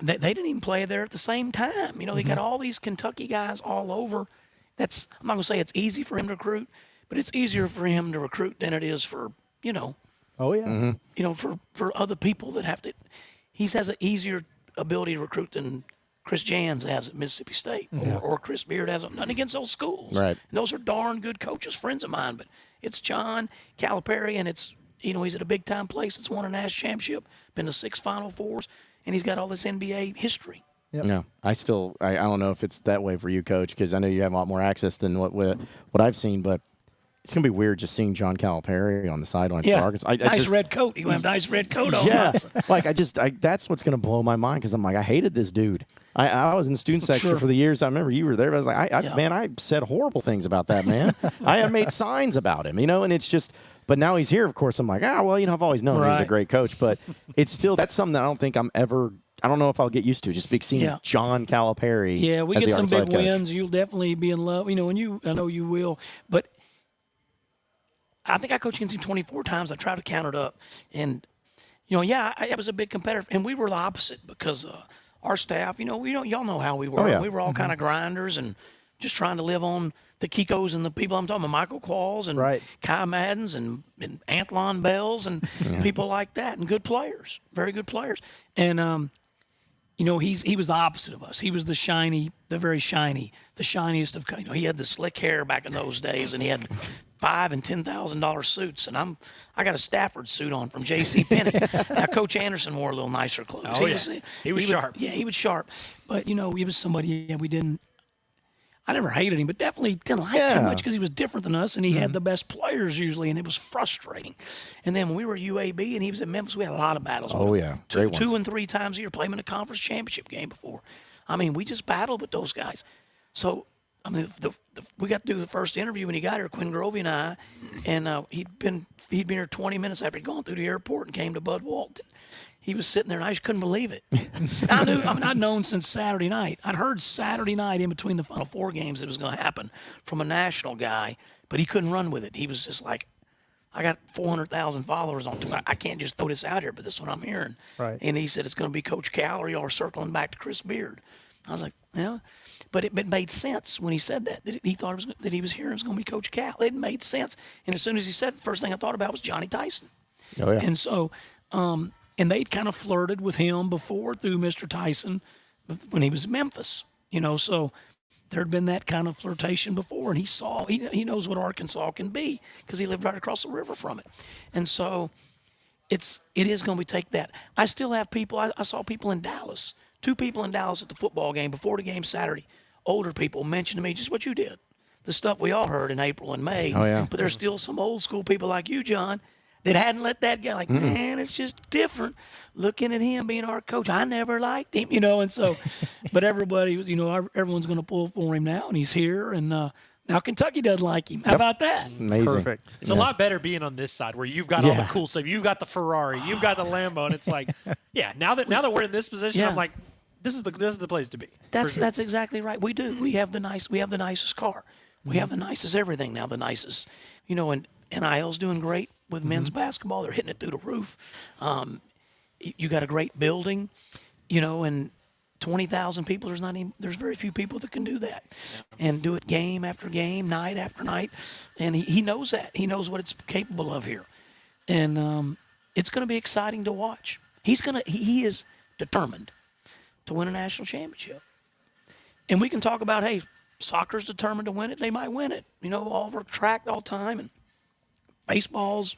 they didn't even play there at the same time. They got all these Kentucky guys all over. I'm not going to say it's easy for him to recruit, but it's easier for him to recruit than it is for, for other people that have to. He has an easier ability to recruit than Chris Jans has at Mississippi State, or Chris Beard has. Nothing against those schools. Right. And those are darn good coaches, friends of mine, but it's John Calipari, and it's, he's at a big-time place. It's won a national championship, been to 6 Final Fours, and he's got all this NBA history. Yep. No, I don't know if it's that way for you, Coach, because I know you have a lot more access than what I've seen, but it's going to be weird just seeing John Calipari on the sidelines for Arkansas. Nice red coat. You have a nice red coat on. Yeah, that's what's going to blow my mind, because I'm like, I hated this dude. I was in the student section for the years. I remember you were there. I was like, I said horrible things about that man. I had made signs about him, and it's just. But now he's here, of course. I'm like, I've always known he was a great coach. But it's still, that's something that I don't think I don't know if I'll get used to, just seeing John Calipari. Yeah, we get some big wins. You'll definitely be in love. I know you will. But I think I coached against him 24 times. I tried to count it up. And, I was a big competitor. And we were the opposite, because our staff, y'all know how we were. Oh, yeah. We were all kind of grinders and just trying to live on the Kikos and the people I'm talking about, Michael Qualls and Kai Maddens and Antlon Bells and people like that, and good players, very good players. And, he was the opposite of us. He was the shiniest of, he had the slick hair back in those days, and he had $5,000 and $10,000 suits, and I got a Stafford suit on from J.C. Penney. Now, Coach Anderson wore a little nicer clothes. Oh, he was sharp. He was sharp. But, he was somebody we didn't. I never hated him, but definitely didn't like too much, because he was different than us, and he had the best players usually, and it was frustrating. And then when we were UAB and he was at Memphis, we had a lot of battles. Oh, yeah. Two and 3 times a year, played him in a conference championship game before. I mean, we just battled with those guys. So, I mean, we got to do the first interview when he got here, Quinn Grovey and I, and he'd been here 20 minutes after he'd gone through the airport and came to Bud Walton. He was sitting there, and I just couldn't believe it. I'd known since Saturday night. I'd heard Saturday night in between the Final Four games it was going to happen from a national guy, but he couldn't run with it. He was just like, I got 400,000 followers on Twitter. I can't just throw this out here, but this is what I'm hearing. Right. And he said it's going to be Coach Cal, or y'all are circling back to Chris Beard. I was like, yeah. But it made sense when he said that he thought that he was hearing it was going to be Coach Cal. It made sense. And as soon as he said it, the first thing I thought about was Johnny Tyson. Oh, yeah. And so, and they'd kind of flirted with him before through Mr. Tyson when he was in Memphis, so there'd been that kind of flirtation before, and he knows what Arkansas can be, because he lived right across the river from it. And so it is going to take that. I still have people, I saw people in Dallas, 2 people in Dallas at the football game before the game Saturday, older people mentioned to me just what you did, the stuff we all heard in April and May. Oh, yeah. But there's still some old school people like you, John, that hadn't let that go. Like, man, it's just different looking at him being our coach. I never liked him, and so, but everybody, everyone's going to pull for him now, and he's here, and now Kentucky doesn't like him. How about that? Amazing. Perfect. It's a lot better being on this side where you've got all the cool stuff. You've got the Ferrari. You've got the Lambo, and it's like, now that we're in this position, I'm like, this is the place to be. That's exactly right. We do. We have the nicest car. We have the nicest everything now. The nicest, and NIL's doing great with men's basketball. They're hitting it through the roof. You got a great building, and 20,000 people. There's very few people that can do that, and do it game after game, night after night. And he knows that. He knows what it's capable of here, and it's going to be exciting to watch. He is determined to win a national championship. And we can talk about, hey, soccer's determined to win it. They might win it, all over track all the time. And baseball's,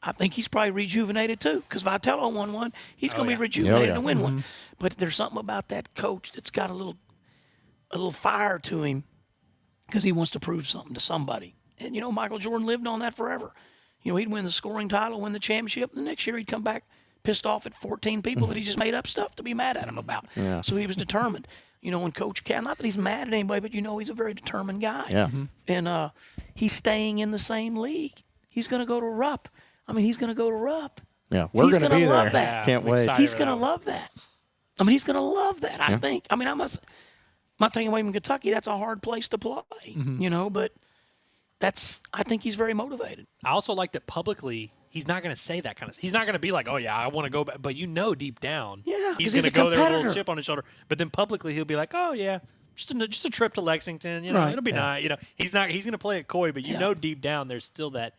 I think he's probably rejuvenated too, because Vitello won one. He's going to be rejuvenated to win one. But there's something about that coach that's got a little fire to him, because he wants to prove something to somebody. And, Michael Jordan lived on that forever. He'd win the scoring title, win the championship. The next year he'd come back pissed off at 14 people that he just made up stuff to be mad at him about. Yeah. So he was determined. When Coach Cal, not that he's mad at anybody, but he's a very determined guy. Yeah. And he's staying in the same league. He's going to go to Rupp. He's going to go to Rupp. Yeah, we're going to be there. That. Can't wait. He's going to love that. He's going to love that, I think. I'm not taking away from Kentucky. That's a hard place to play, but I think he's very motivated. I also like that publicly he's not going to say that kind of stuff. He's not going to be like, oh, yeah, I want to go back. But deep down, he's going to go there with a little chip on his shoulder. But then publicly he'll be like, oh, yeah, just a trip to Lexington. It'll be nice. He's going to play it coy, but deep down there's still that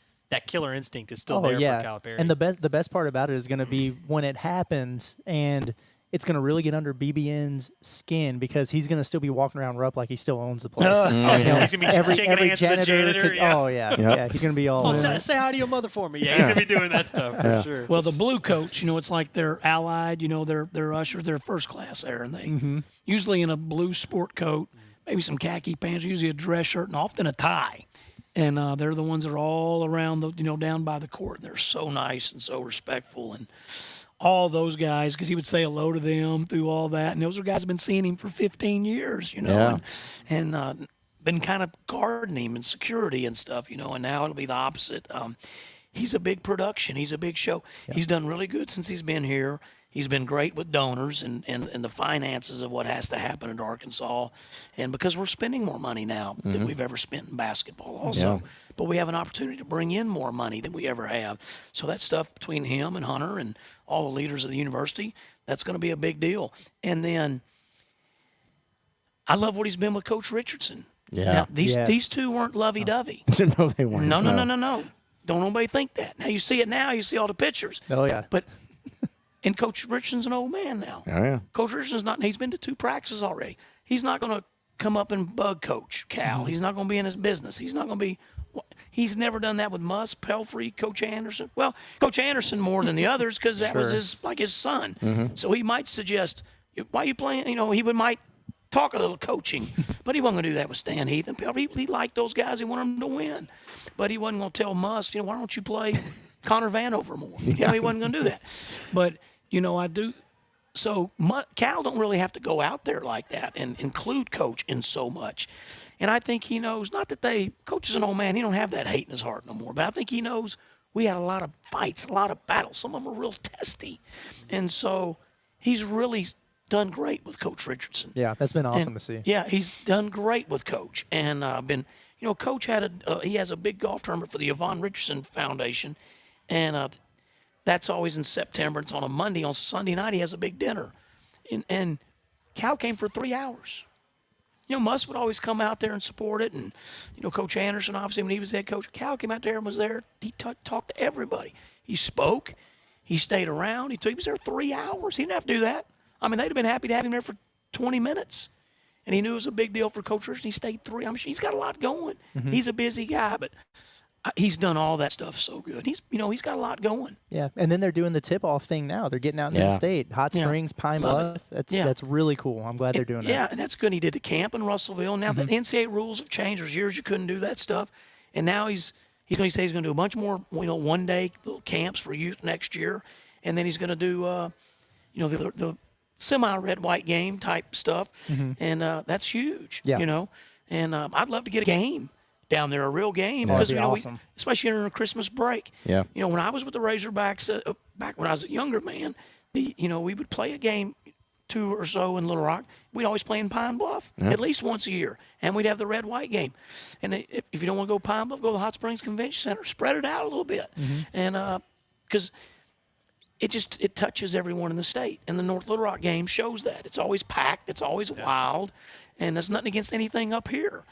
killer instinct is still there for Calipari. And the best part about it is going to be when it happens, and it's going to really get under BBN's skin, because he's going to still be walking around Rupp like he still owns the place. He's going to be shaking hands with the janitor. Oh, yeah. He's going to be all say hi to your mother for me. Yeah, he's going to be doing that stuff for sure. Well, the blue coach, it's like they're allied, they're ushers, they're first class there. And they usually in a blue sport coat, maybe some khaki pants, usually a dress shirt, and often a tie. And they're the ones that are all around, down by the court. They're so nice and so respectful. And all those guys, because he would say hello to them through all that. And those are guys who have been seeing him for 15 years, and been kind of guarding him and security and stuff, and now it'll be the opposite. He's a big production. He's a big show. Yeah. He's done really good since he's been here. He's been great with donors and the finances of what has to happen at Arkansas. And because we're spending more money now than we've ever spent in basketball also. Yeah. But we have an opportunity to bring in more money than we ever have. So that stuff between him and Hunter and all the leaders of the university, that's going to be a big deal. And then I love what he's been with Coach Richardson. Yeah. Now, these two weren't lovey-dovey. No, they weren't. No. Don't nobody think that. Now you see it now. You see all the pictures. Oh, yeah. But and Coach Richardson's an old man now. Oh, yeah. Coach Richardson's he's been to 2 practices already. He's not going to come up and bug Coach Cal. He's not going to be in his business. He's not going to be – he's never done that with Musk, Pelfrey, Coach Anderson. Well, Coach Anderson more than the others, because that was his son. So he might suggest, why are you playing? He might talk a little coaching. But he wasn't going to do that with Stan Heath and Pelfrey. He liked those guys. He wanted them to win. But he wasn't going to tell Musk, why don't you play Connor Vanover more? He wasn't going to do that. But – I do. So Cal don't really have to go out there like that and include Coach in so much. And I think he knows, not that Coach is an old man. He don't have that hate in his heart no more. But I think he knows we had a lot of fights, a lot of battles. Some of them were real testy. And so he's really done great with Coach Richardson. Yeah, that's been awesome to see. Yeah, he's done great with Coach. And Coach he has a big golf tournament for the Yvonne Richardson Foundation. And that's always in September. It's on a Monday. On Sunday night, he has a big dinner. And Cal came for 3 hours. Musk would always come out there and support it. And, Coach Anderson, obviously, when he was head coach, Cal came out there and was there. He talked to everybody. He spoke. He stayed around. He was there 3 hours. He didn't have to do that. They'd have been happy to have him there for 20 minutes. And he knew it was a big deal for Coach Richardson. He stayed 3. I'm sure he's got a lot going. He's a busy guy, but he's done all that stuff so good. He's got a lot going. Yeah, and then they're doing the tip-off thing now. They're getting out into the state, Hot Springs, Pine Bluff. That's really cool. I'm glad they're doing that. Yeah, and that's good. He did the camp in Russellville. Now the NCAA rules have changed. There's years you couldn't do that stuff, and now he's going to say he's going to do a bunch more, one-day little camps for youth next year, and then he's going to do, the semi-red white game type stuff, and that's huge. Yeah. And I'd love to get a game down there, a real game, because awesome. Especially during a Christmas break. Yeah. When I was with the Razorbacks back when I was a younger man, we would play a game 2 or so in Little Rock. We'd always play in Pine Bluff at least once a year, and we'd have the red-white game. And if you don't want to go Pine Bluff, go to the Hot Springs Convention Center. Spread it out a little bit, and because it touches everyone in the state. And the North Little Rock game shows that. It's always packed. It's always wild. And there's nothing against anything up here.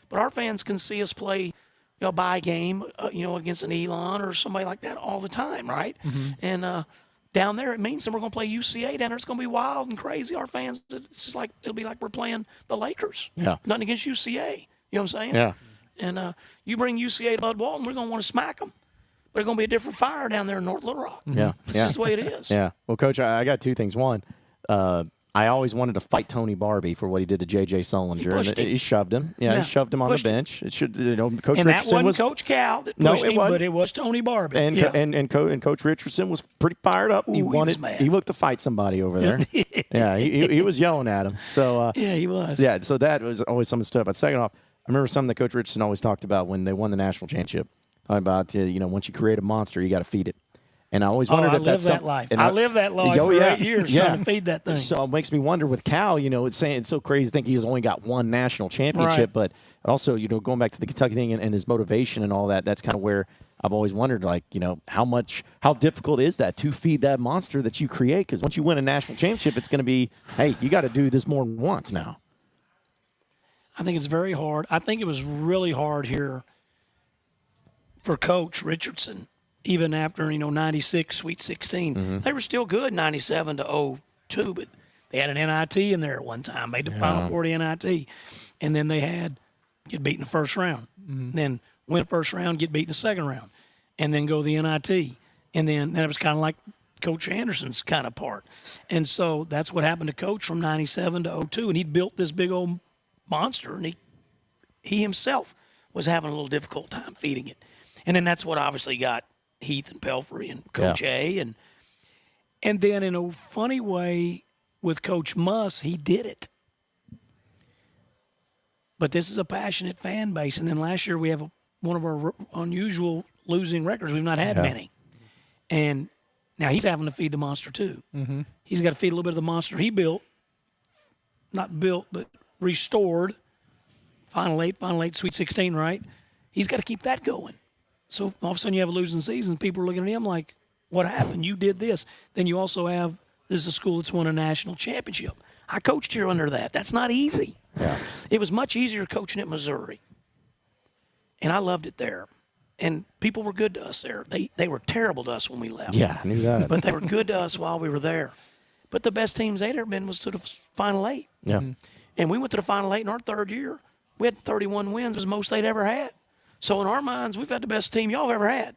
But our fans can see us play, buy game, against an Elon or somebody like that all the time, right? And down there, it means that we're going to play UCA down there. It's going to be wild and crazy. Our fans, it's just like, it'll be like we're playing the Lakers. Yeah. Nothing against UCA. You know what I'm saying? Yeah. And you bring UCA to Bud Walton, we're going to want to smack them. But it's going to be a different fire down there in North Little Rock. Yeah. It's just the way it is. Yeah. Well, Coach, I got 2 things. One, I always wanted to fight Tony Barbie for what he did to J.J. Sullinger. He shoved him. Yeah, he shoved him on the bench. It should, Coach and Richardson that wasn't Coach Cal that pushed him, but it was Tony Barbie. And Coach Richardson was pretty fired up. He was mad. He looked to fight somebody over there. Yeah, he was yelling at him. So yeah, he was. Yeah, so that was always something stood up. But second off, I remember something that Coach Richardson always talked about when they won the national championship. About once you create a monster, you got to feed it. And I always wondered if that's that life. I lived that life for 8 years trying to feed that thing. So it makes me wonder with Cal, it's so crazy to think he's only got one national championship, but also, going back to the Kentucky thing and his motivation and all that, that's kind of where I've always wondered, how difficult is that to feed that monster that you create? Because once you win a national championship, it's going to be, hey, you got to do this more than once now. I think it's very hard. I think it was really hard here for Coach Richardson. Even after, 96, Sweet 16, they were still good 97 to 02, but they had an NIT in there at one time, made the Final Four NIT, and then they had get beat in the first round, then win the first round, get beat in the second round, and then go to the NIT, and then it was kind of like Coach Anderson's kind of part, and so that's what happened to Coach from 97 to 02, and he built this big old monster, and he himself was having a little difficult time feeding it, and then that's what obviously got Heath and Pelfrey and Coach A. And then in a funny way with Coach Muss, he did it. But this is a passionate fan base. And then last year we have one of our unusual losing records. We've not had many. And now he's having to feed the monster too. He's got to feed a little bit of the monster he built. Not built, but restored. Final eight, Sweet 16, right? He's got to keep that going. So all of a sudden you have a losing season. People are looking at him like, what happened? You did this. Then you also have, this is a school that's won a national championship. I coached here under that. That's not easy. Yeah. It was much easier coaching at Missouri. And I loved it there. And people were good to us there. They were terrible to us when we left. Yeah, I knew that. But they were good to us while we were there. But the best teams they'd ever been was to the Final Eight. Yeah. And we went to the Final Eight in our third year. We had 31 wins. It was the most they'd ever had. So in our minds, we've had the best team y'all have ever had.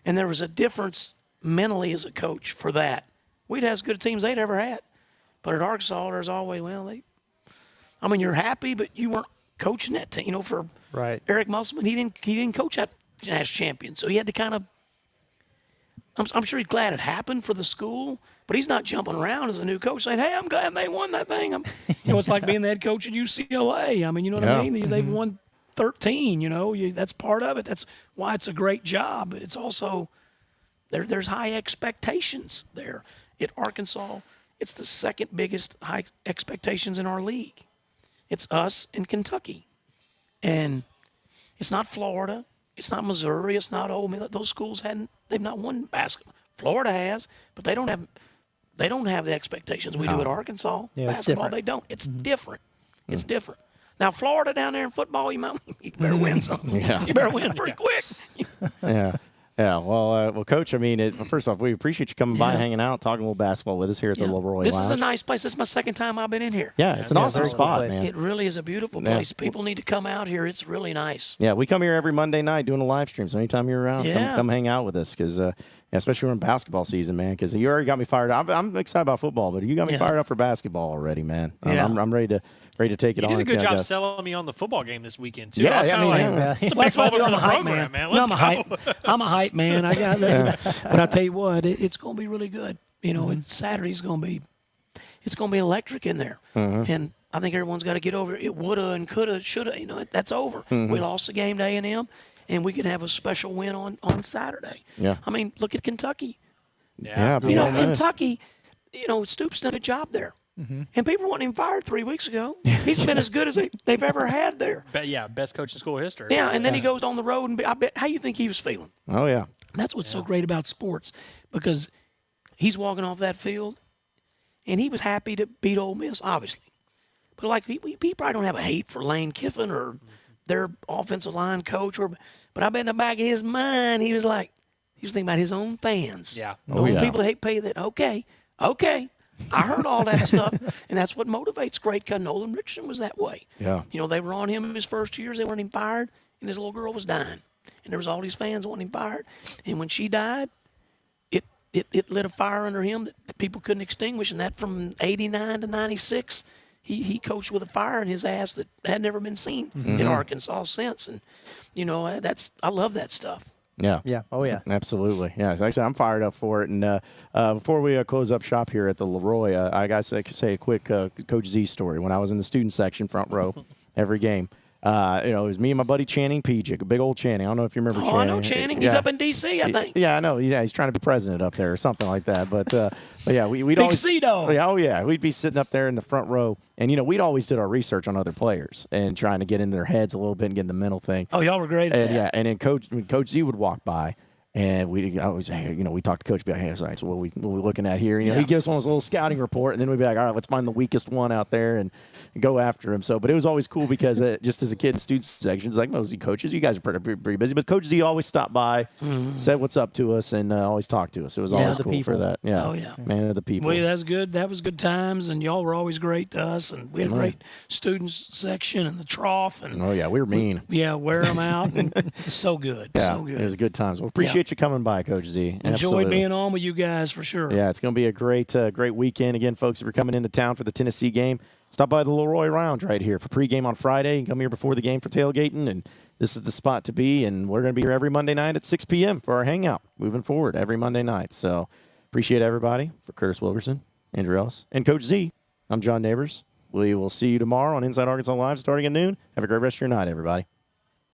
And there was a difference mentally as a coach for that. We'd have as good a team as they'd ever had. But at Arkansas, there's always, you're happy, but you weren't coaching that team. For Eric Musselman, he didn't coach that national champion. So he had to kind of, I'm sure he's glad it happened for the school, but he's not jumping around as a new coach saying, hey, I'm glad they won that thing. It's like being the head coach at UCLA. You know what I mean? They've won 13, that's part of it. That's why it's a great job. But it's also, there's high expectations there. At Arkansas, it's the second biggest high expectations in our league. It's us and Kentucky. And it's not Florida. It's not Missouri. It's not Ole Miss. Those schools they've not won basketball. Florida has, but they don't have the expectations we do at Arkansas. Yeah, basketball, they don't. It's different. It's different. Now, Florida down there in football, you better win something. You better win pretty quick. Yeah. Well, Coach, first off, we appreciate you coming by, hanging out, talking a little basketball with us here at the LEROY This Lounge. is a nice place. This is my second time I've been in here. Yeah, it's an awesome spot, man. It really is a beautiful place. People need to come out here. It's really nice. Yeah, we come here every Monday night doing a live stream. So anytime you're around, come hang out with us because especially during basketball season, man, because you already got me fired up. I'm excited about football, but you got me fired up for basketball already, man. I'm ready to take it on. You did a good job selling me on the football game this weekend, too. Yeah, it's a big moment for the program, man. Let's go. I'm a hype man. I got that. But I tell you what, it's going to be really good. And Saturday's going to be, it's going to be electric in there. And I think everyone's got to get over it. It woulda and coulda, shoulda. That's over. We lost the game to A&M, and we could have a special win on Saturday. Yeah. Look at Kentucky. Yeah. Kentucky, Stoops done a job there. And people wanted him fired 3 weeks ago. He's been as good as they've ever had there. Best coach in school history. Yeah, and then he goes on the road, and I bet, how you think he was feeling? Oh, yeah. That's what's so great about sports, because he's walking off that field, and he was happy to beat Ole Miss, obviously. But, like, he probably don't have a hate for Lane Kiffin or their offensive line coach. But I bet in the back of his mind, he was thinking about his own fans. Yeah. People that hate pay that, okay. I heard all that stuff, and that's what motivates great, because Nolan Richardson was that way. Yeah. They were on him in his first years. They wanted him fired, and his little girl was dying. And there was all these fans wanting him fired. And when she died, it lit a fire under him that people couldn't extinguish. And that from 89 to 96, he coached with a fire in his ass that had never been seen in Arkansas since. And, I love that stuff. Yeah. Yeah. Oh, yeah. Absolutely. Yeah. Like I said, I'm fired up for it. And before we close up shop here at the LEROY, I got to say a quick Coach Z story. When I was in the student section, front row, every game, it was me and my buddy Channing Pejic, a big old Channing. I don't know if you remember Channing. I know Channing. He's up in D.C., I think. Yeah, I know. Yeah, he's trying to be president up there or something like that. But yeah, we'd Big always C-Dog. Oh yeah, we'd be sitting up there in the front row, and we'd always did our research on other players and trying to get in their heads a little bit and get in the mental thing. Oh, y'all were great at And that. yeah, and then Coach Z would walk by. And we always, we talk to Coach, be like, hey, so what we looking at here? He gives us a little scouting report, and then we'd be like, all right, let's find the weakest one out there and go after him. So, but it was always cool because just as a kid in the student section, it's like, mostly coaches, you guys are pretty busy. But Coach Z always stopped by, said what's up to us, and always talked to us. It was always cool for that. Yeah. Oh, yeah. Man of the people. Well, that's good. That was good times, and y'all were always great to us. And we had a great students section and the trough. And oh, yeah, we were mean. Yeah, wear them out. And so good. Yeah, so good. It was good times. Well, appreciate you coming by, Coach Z. Enjoyed being on with you guys for sure. Yeah, it's going to be a great weekend. Again, folks, if you're coming into town for the Tennessee game, stop by the LEROY Lounge right here for pregame on Friday. You can come here before the game for tailgating, and this is the spot to be. And we're going to be here every Monday night at 6 p.m. for our hangout moving forward every Monday night. So appreciate everybody. For Curtis Wilkerson, Andrew Ellis, and Coach Z, I'm John Neighbors. We will see you tomorrow on Inside Arkansas Live starting at noon. Have a great rest of your night, everybody.